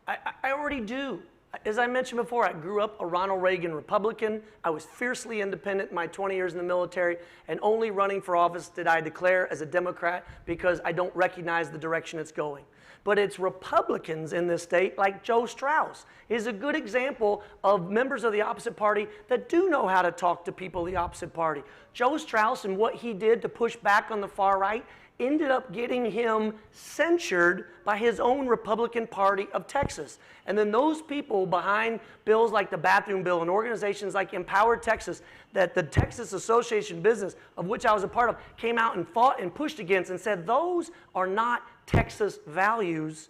I already do. As I mentioned before, I grew up a Ronald Reagan Republican. I was fiercely independent in my 20 years in the military, and only running for office did I declare as a Democrat because I don't recognize the direction it's going. But it's Republicans in this state, like Joe Strauss, is a good example of members of the opposite party that do know how to talk to people of the opposite party. Joe Strauss and what he did to push back on the far right ended up getting him censured by his own Republican Party of Texas. And then those people behind bills like the bathroom bill and organizations like Empower Texas, that the Texas Association Business, of which I was a part of, came out and fought and pushed against and said those are not Texas values.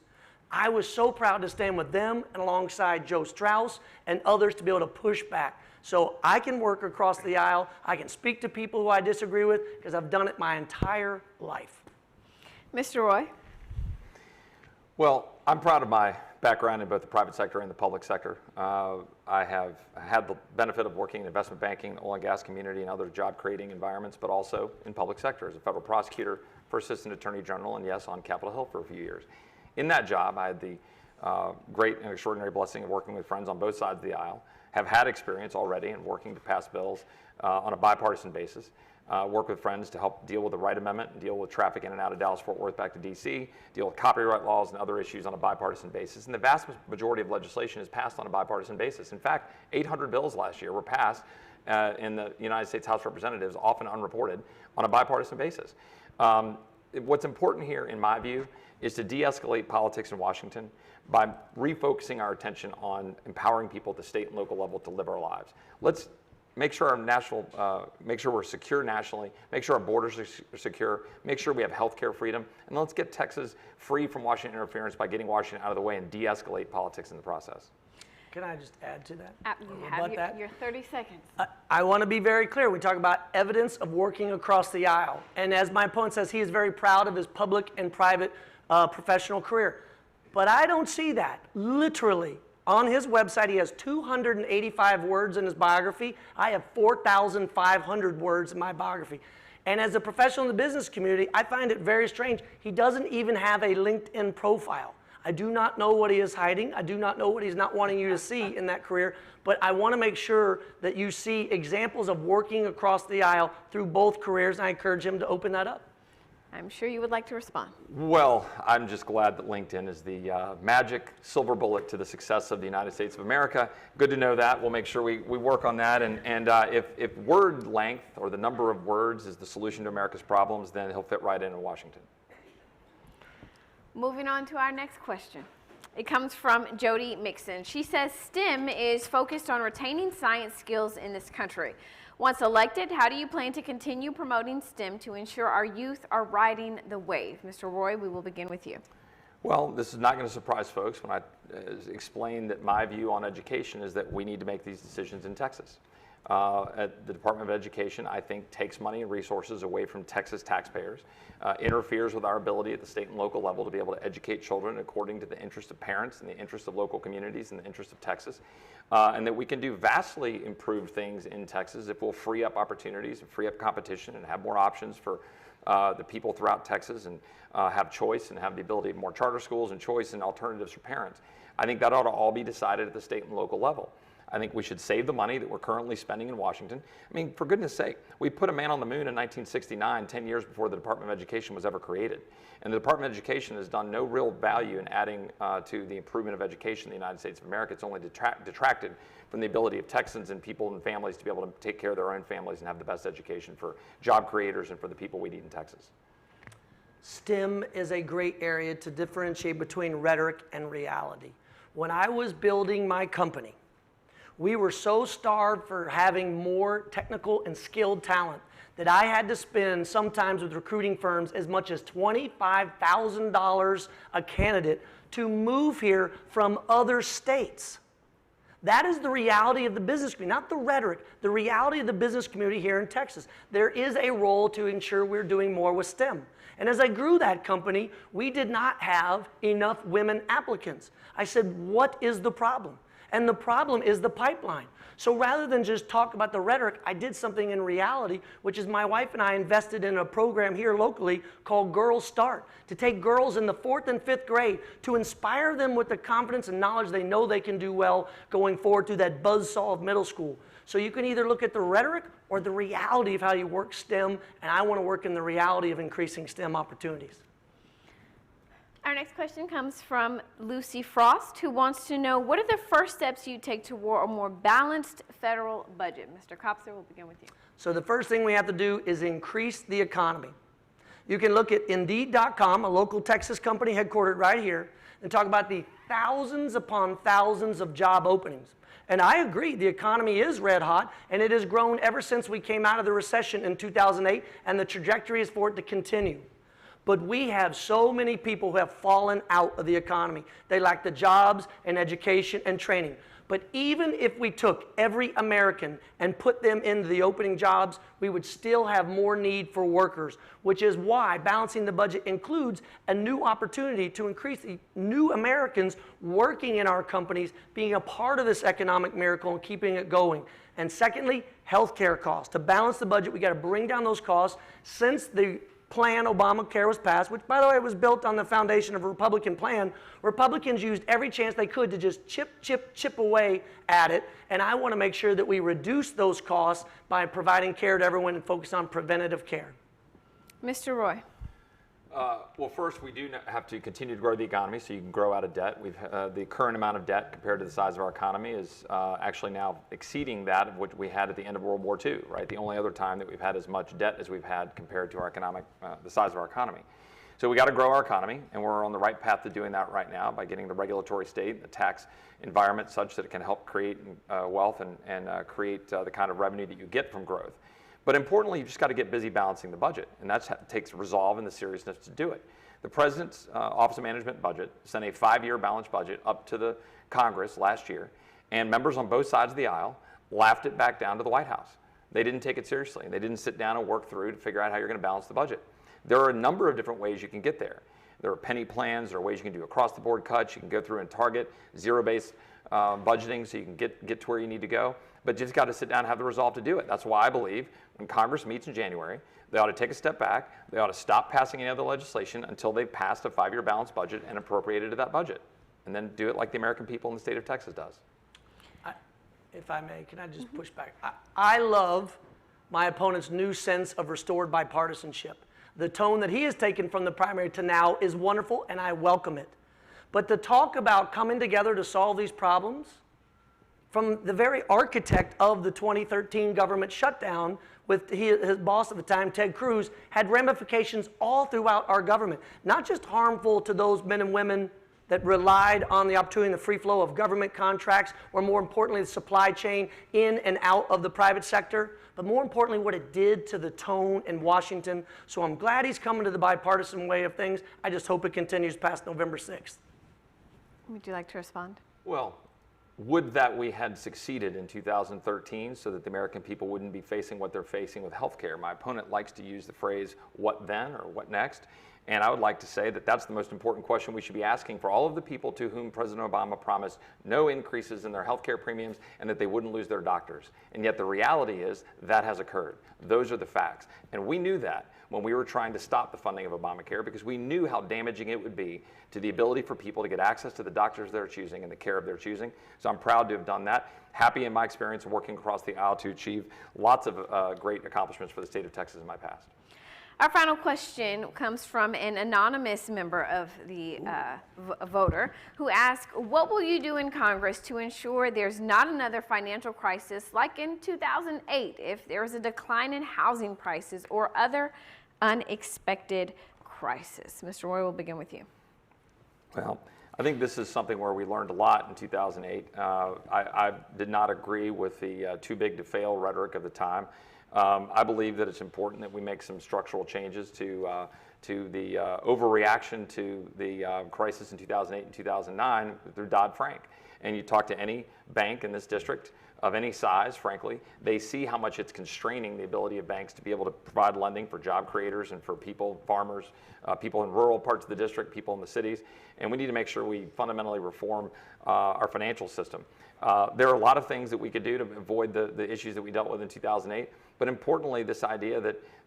I was so proud to stand with them and alongside Joe Strauss and others to be able to push back. So I can work across the aisle. I can speak to people who I disagree with because I've done it my entire life. Mr. Roy? Well, I'm proud of my background in both the private sector and the public sector. I have had the benefit of working in investment banking, oil and gas community, and other job-creating environments, but also in public sector as a federal prosecutor, for Assistant Attorney General, and yes, on Capitol Hill for a few years. In that job, I had the great and extraordinary blessing of working with friends on both sides of the aisle, have had experience already in working to pass bills on a bipartisan basis, work with friends to help deal with the Wright Amendment and deal with traffic in and out of Dallas-Fort Worth back to D.C., deal with copyright laws and other issues on a bipartisan basis. And the vast majority of legislation is passed on a bipartisan basis. In fact, 800 bills last year were passed in the United States House of Representatives, often unreported, on a bipartisan basis. What's important here, in my view, is to de-escalate politics in Washington by refocusing our attention on empowering people at the state and local level to live our lives. Let's make sure make sure we're secure nationally, make sure our borders are secure, make sure we have healthcare freedom, and let's get Texas free from Washington interference by getting Washington out of the way and de-escalate politics in the process. Can I just add to that? You Or have rebut your 30 seconds. I want to be very clear. We talk about evidence of working across the aisle. And as my opponent says, he is very proud of his public and private professional career. But I don't see that. Literally, on his website, he has 285 words in his biography. I have 4,500 words in my biography. And as a professional in the business community, I find it very strange. He doesn't even have a LinkedIn profile. I do not know what he is hiding. I do not know what he's not wanting you to see in that career. But I want to make sure that you see examples of working across the aisle through both careers, and I encourage him to open that up. I'm sure you would like to respond. Well, I'm just glad that LinkedIn is the magic silver bullet to the success of the United States of America. Good to know that. We'll make sure we work on that. And if word length or the number of words is the solution to America's problems, then he'll fit right in Washington. Moving on to our next question. It comes from Jody Mixon. She says STEM is focused on retaining science skills in this country. Once elected, how do you plan to continue promoting STEM to ensure our youth are riding the wave? Mr. Roy, we will begin with you. Well, this is not going to surprise folks when I explain that my view on education is that we need to make these decisions in Texas. At the Department of Education, I think, takes money and resources away from Texas taxpayers, interferes with our ability at the state and local level to be able to educate children according to the interest of parents and the interest of local communities and the interest of Texas, and that we can do vastly improved things in Texas if we'll free up opportunities and free up competition and have more options for the people throughout Texas and have choice and have the ability of more charter schools and choice and alternatives for parents. I think that ought to all be decided at the state and local level. I think we should save the money that we're currently spending in Washington. I mean, for goodness sake, we put a man on the moon in 1969, 10 years before the Department of Education was ever created. And the Department of Education has done no real value in adding to the improvement of education in the United States of America. It's only detracted from the ability of Texans and people and families to be able to take care of their own families and have the best education for job creators and for the people we need in Texas. STEM is a great area to differentiate between rhetoric and reality. When I was building my company, we were so starved for having more technical and skilled talent that I had to spend sometimes with recruiting firms as much as $25,000 a candidate to move here from other states. That is the reality of the business community, not the rhetoric, the reality of the business community here in Texas. There is a role to ensure we're doing more with STEM. And as I grew that company, we did not have enough women applicants. I said, what is the problem? And the problem is the pipeline. So rather than just talk about the rhetoric, I did something in reality, which is my wife and I invested in a program here locally called Girls Start, to take girls in the 4th and 5th grade to inspire them with the confidence and knowledge they know they can do well going forward through that buzzsaw of middle school. So you can either look at the rhetoric or the reality of how you work STEM, and I want to work in the reality of increasing STEM opportunities. Our next question comes from Lucy Frost, who wants to know, what are the first steps you take toward a more balanced federal budget? Mr. Kopser, we'll begin with you. So the first thing we have to do is increase the economy. You can look at Indeed.com, a local Texas company headquartered right here, and talk about the thousands upon thousands of job openings. And I agree, the economy is red hot, and it has grown ever since we came out of the recession in 2008, and the trajectory is for it to continue. But we have so many people who have fallen out of the economy. They lack the jobs and education and training. But even if we took every American and put them into the opening jobs, we would still have more need for workers, which is why balancing the budget includes a new opportunity to increase the new Americans working in our companies, being a part of this economic miracle and keeping it going. And secondly, healthcare costs. To balance the budget, we got to bring down those costs. Since the plan Obamacare was passed, which by the way was built on the foundation of a Republican plan, Republicans used every chance they could to just chip away at it, and I want to make sure that we reduce those costs by providing care to everyone and focus on preventative care. Mr. Roy. Well, first, we do have to continue to grow the economy so you can grow out of debt. The current amount of debt compared to the size of our economy is actually now exceeding that of what we had at the end of World War II, right? The only other time that we've had as much debt as we've had compared to our the size of our economy. So we got to grow our economy, and we're on the right path to doing that right now by getting the regulatory state, the tax environment such that it can help create wealth and create the kind of revenue that you get from growth. But importantly, you just got to get busy balancing the budget, and that takes resolve and the seriousness to do it. The President's Office of Management budget sent a 5-year balanced budget up to the Congress last year, And members on both sides of the aisle laughed it back down to the White House. They didn't take it seriously. They didn't sit down and work through to figure out how you're going to balance the budget. There are a number of different ways you can get there. There are penny plans. There are ways you can do across-the-board cuts. You can go through and target zero-based budgeting so you can get to where you need to go. But you just got to sit down and have the resolve to do it. That's why I believe when Congress meets in January, they ought to take a step back. They ought to stop passing any other legislation until they've passed a 5-year balanced budget and appropriated to that budget. And then do it like the American people in the state of Texas does. If I may, can I just push back? I love my opponent's new sense of restored bipartisanship. The tone that he has taken from the primary to now is wonderful, and I welcome it. But to talk about coming together to solve these problems, from the very architect of the 2013 government shutdown with his boss at the time, Ted Cruz, had ramifications all throughout our government, not just harmful to those men and women that relied on the opportunity and the free flow of government contracts, or more importantly, the supply chain in and out of the private sector, but more importantly, what it did to the tone in Washington. So I'm glad he's coming to the bipartisan way of things. I just hope it continues past November 6th. Would you like to respond? Well, would that we had succeeded in 2013 so that the American people wouldn't be facing what they're facing with health care. My opponent likes to use the phrase, what then, or what next? And I would like to say that that's the most important question we should be asking for all of the people to whom President Obama promised no increases in their health care premiums and that they wouldn't lose their doctors. And yet the reality is that has occurred. Those are the facts. And we knew that when we were trying to stop the funding of Obamacare, because we knew how damaging it would be to the ability for people to get access to the doctors they're choosing and the care of their choosing. So I'm proud to have done that. Happy in my experience working across the aisle to achieve lots of great accomplishments for the state of Texas in my past. Our final question comes from an anonymous member of the voter who asked, what will you do in Congress to ensure there's not another financial crisis like in 2008 if there's a decline in housing prices or other unexpected crisis? Mr. Roy, we'll begin with you. Well, I think this is something where we learned a lot in 2008. I did not agree with the too big to fail rhetoric of the time. I believe that it's important that we make some structural changes to the overreaction to the crisis in 2008 and 2009 through Dodd-Frank. And you talk to any bank in this district of any size, frankly, they see how much it's constraining the ability of banks to be able to provide lending for job creators and for people, farmers, people in rural parts of the district, people in the cities. And we need to make sure we fundamentally reform our financial system. There are a lot of things that we could do to avoid the issues that we dealt with in 2008. But importantly, this idea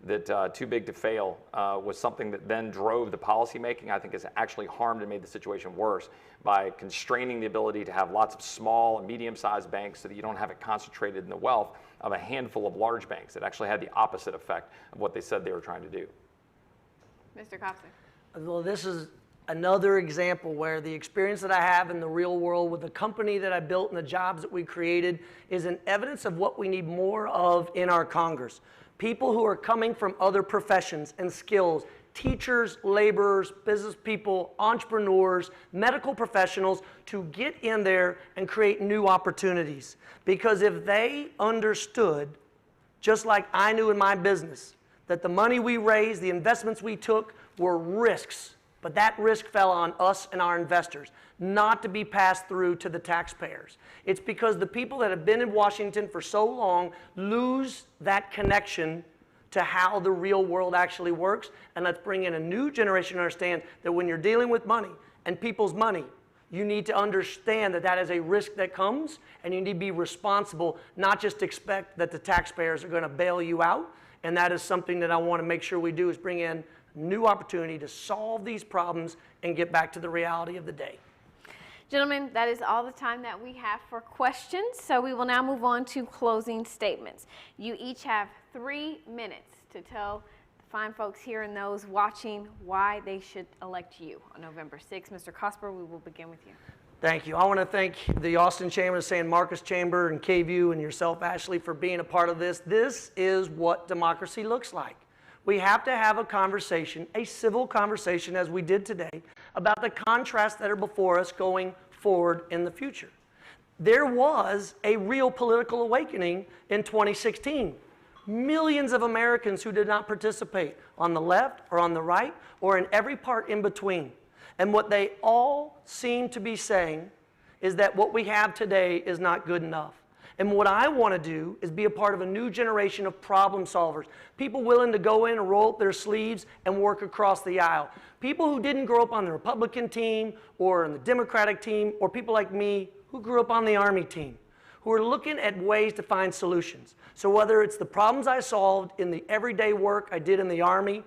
that too big to fail was something that then drove the policy making, I think has actually harmed and made the situation worse by constraining the ability to have lots of small and medium-sized banks so that you don't have it concentrated in the wealth of a handful of large banks. It actually had the opposite effect of what they said they were trying to do. Mr. Kopser. Well, this is another example where the experience that I have in the real world with the company that I built and the jobs that we created is an evidence of what we need more of in our Congress. People who are coming from other professions and skills, teachers, laborers, business people, entrepreneurs, medical professionals, to get in there and create new opportunities. Because if they understood, just like I knew in my business, that the money we raised, the investments we took were risks, but that risk fell on us and our investors, not to be passed through to the taxpayers. It's because the people that have been in Washington for so long lose that connection to how the real world actually works. And let's bring in a new generation to understand that when you're dealing with money and people's money, you need to understand that that is a risk that comes, and you need to be responsible, not just expect that the taxpayers are going to bail you out. And that is something that I want to make sure we do, is bring in new opportunity to solve these problems and get back to the reality of the day. Gentlemen, that is all the time that we have for questions. So we will now move on to closing statements. You each have 3 minutes to tell the fine folks here and those watching why they should elect you on November 6th. Mr. Kopser, we will begin with you. Thank you. I want to thank the Austin Chamber, the San Marcos Chamber, and KVUE, and yourself, Ashley, for being a part of this. This is what democracy looks like. We have to have a conversation, a civil conversation, as we did today, about the contrasts that are before us going forward in the future. There was a real political awakening in 2016. Millions of Americans who did not participate on the left or on the right or in every part in between. And what they all seem to be saying is that what we have today is not good enough. And what I want to do is be a part of a new generation of problem solvers. People willing to go in and roll up their sleeves and work across the aisle. People who didn't grow up on the Republican team or on the Democratic team, or people like me who grew up on the Army team, who are looking at ways to find solutions. So whether it's the problems I solved in the everyday work I did in the Army,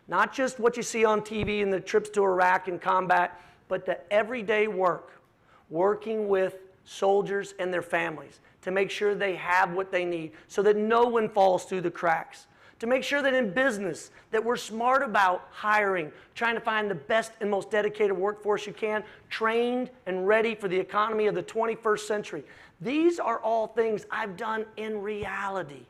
not just what you see on TV and the trips to Iraq and combat, but the everyday work, working with soldiers and their families to make sure they have what they need so that no one falls through the cracks. To make sure that in business that we're smart about hiring, trying to find the best and most dedicated workforce you can, trained and ready for the economy of the 21st century. These are all things I've done in reality,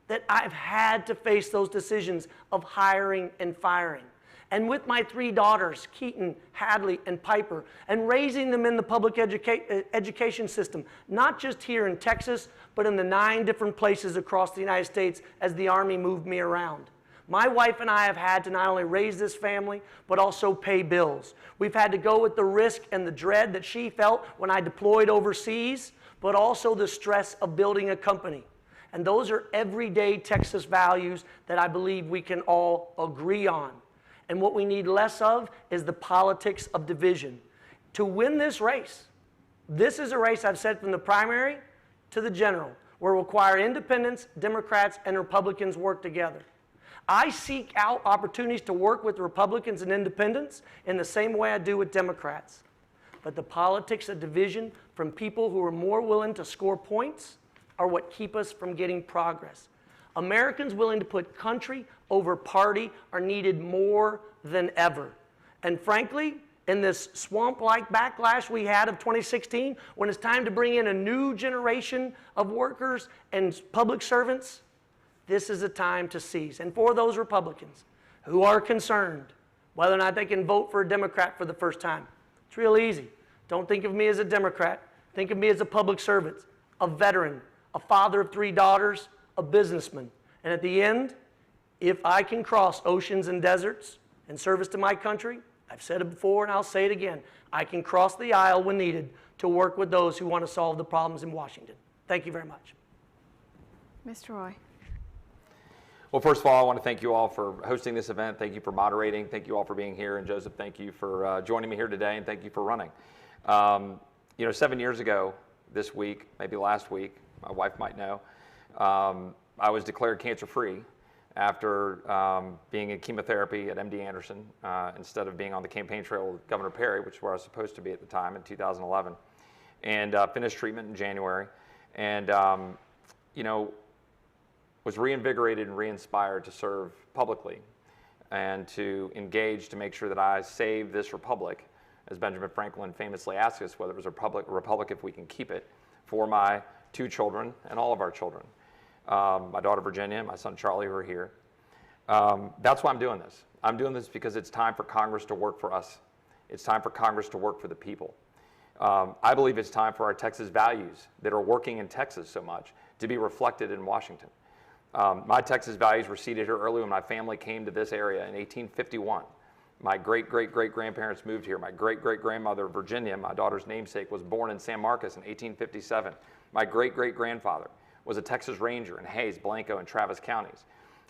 that I've had to face those decisions of hiring and firing. And with my 3 daughters, Keaton, Hadley, and Piper, and raising them in the public education system, not just here in Texas, but in the 9 different places across the United States as the Army moved me around. My wife and I have had to not only raise this family, but also pay bills. We've had to go with the risk and the dread that she felt when I deployed overseas, but also the stress of building a company. And those are everyday Texas values that I believe we can all agree on. And what we need less of is the politics of division. To win this race, this is a race, I've said, from the primary to the general, will require independents, Democrats, and Republicans work together. I seek out opportunities to work with Republicans and independents in the same way I do with Democrats. But the politics of division from people who are more willing to score points are what keep us from getting progress. Americans willing to put country over party are needed more than ever. And frankly, in this swamp-like backlash we had of 2016, when it's time to bring in a new generation of workers and public servants, this is a time to seize. And for those Republicans who are concerned whether or not they can vote for a Democrat for the first time, it's real easy. Don't think of me as a Democrat. Think of me as a public servant, a veteran, a father of 3 daughters, a businessman. And at the end, if I can cross oceans and deserts in service to my country, I've said it before and I'll say it again, I can cross the aisle when needed to work with those who want to solve the problems in Washington. Thank you very much. Mr. Roy. Well, first of all, I want to thank you all for hosting this event. Thank you for moderating. Thank you all for being here. And Joseph, thank you for joining me here today, and thank you for running. 7 years ago this week, maybe last week, my wife might know, I was declared cancer-free after being in chemotherapy at MD Anderson instead of being on the campaign trail with Governor Perry, which is where I was supposed to be at the time in 2011, and finished treatment in January, and was reinvigorated and re-inspired to serve publicly and to engage to make sure that I save this republic, as Benjamin Franklin famously asked us whether it was a republic if we can keep it, for my 2 children and all of our children. My daughter Virginia and my son Charlie, who are here. That's why I'm doing this. I'm doing this because it's time for Congress to work for us. It's time for Congress to work for the people. I believe it's time for our Texas values that are working in Texas so much to be reflected in Washington. My Texas values were seeded here early when my family came to this area in 1851. My great-great-great-grandparents moved here. My great-great-grandmother, Virginia, my daughter's namesake, was born in San Marcos in 1857. My great-great-grandfather was a Texas Ranger in Hays, Blanco, and Travis counties.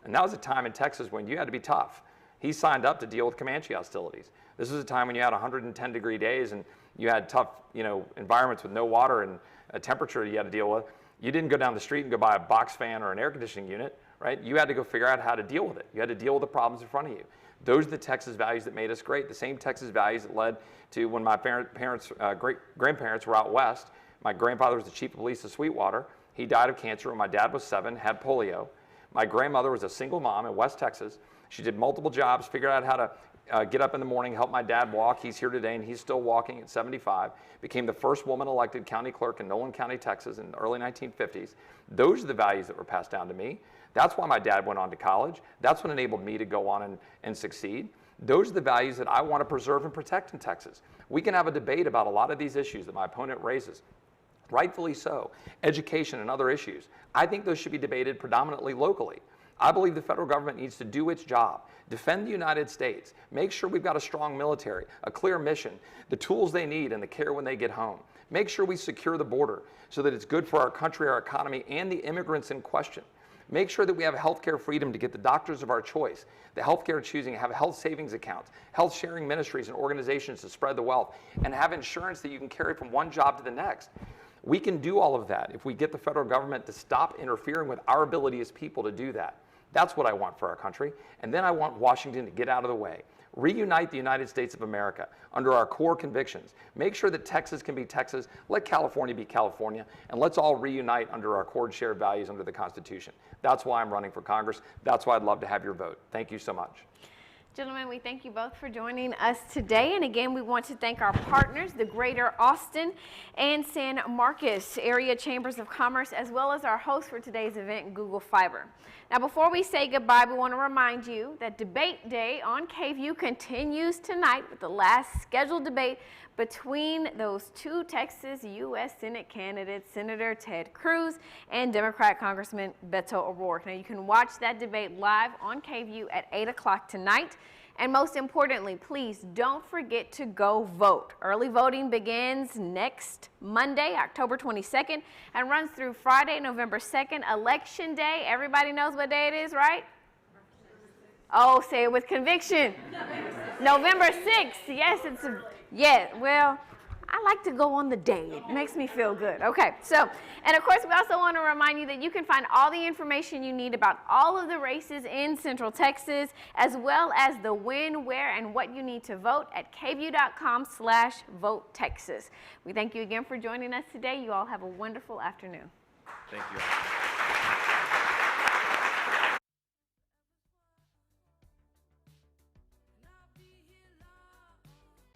And that was a time in Texas when you had to be tough. He signed up to deal with Comanche hostilities. This was a time when you had 110-degree days and you had tough, environments with no water and a temperature you had to deal with. You didn't go down the street and go buy a box fan or an air conditioning unit, right? You had to go figure out how to deal with it. You had to deal with the problems in front of you. Those are the Texas values that made us great. The same Texas values that led to when my great-grandparents were out west. My grandfather was the chief of police of Sweetwater. He died of cancer when my dad was 7, had polio. My grandmother was a single mom in West Texas. She did multiple jobs, figured out how to get up in the morning, help my dad walk. He's here today, and he's still walking at 75. Became the first woman elected county clerk in Nolan County, Texas in the early 1950s. Those are the values that were passed down to me. That's why my dad went on to college. That's what enabled me to go on and succeed. Those are the values that I want to preserve and protect in Texas. We can have a debate about a lot of these issues that my opponent raises. Rightfully so. Education and other issues. I think those should be debated predominantly locally. I believe the federal government needs to do its job, defend the United States, make sure we've got a strong military, a clear mission, the tools they need and the care when they get home. Make sure we secure the border so that it's good for our country, our economy, and the immigrants in question. Make sure that we have healthcare freedom to get the doctors of our choice, the healthcare choosing, have health savings accounts, health sharing ministries and organizations to spread the wealth, and have insurance that you can carry from one job to the next. We can do all of that if we get the federal government to stop interfering with our ability as people to do that. That's what I want for our country. And then I want Washington to get out of the way. Reunite the United States of America under our core convictions. Make sure that Texas can be Texas, let California be California, and let's all reunite under our core shared values under the Constitution. That's why I'm running for Congress. That's why I'd love to have your vote. Thank you so much. Gentlemen, we thank you both for joining us today. And again, we want to thank our partners, the Greater Austin and San Marcos Area Chambers of Commerce, as well as our host for today's event, Google Fiber. Now, before we say goodbye, we want to remind you that Debate Day on KVUE continues tonight with the last scheduled debate between those two Texas U.S. Senate candidates, Senator Ted Cruz and Democrat Congressman Beto O'Rourke. Now, you can watch that debate live on KVUE at 8 o'clock tonight. And most importantly, please don't forget to go vote. Early voting begins next Monday, October 22nd, and runs through Friday, November 2nd, Election Day. Everybody knows what day it is, right? Oh, say it with conviction. November 6th. Yes, well, I like to go on the day. It makes me feel good. Okay, so, and of course, we also want to remind you that you can find all the information you need about all of the races in Central Texas, as well as the when, where, and what you need to vote at kvue.com/votetexas. We thank you again for joining us today. You all have a wonderful afternoon. Thank you.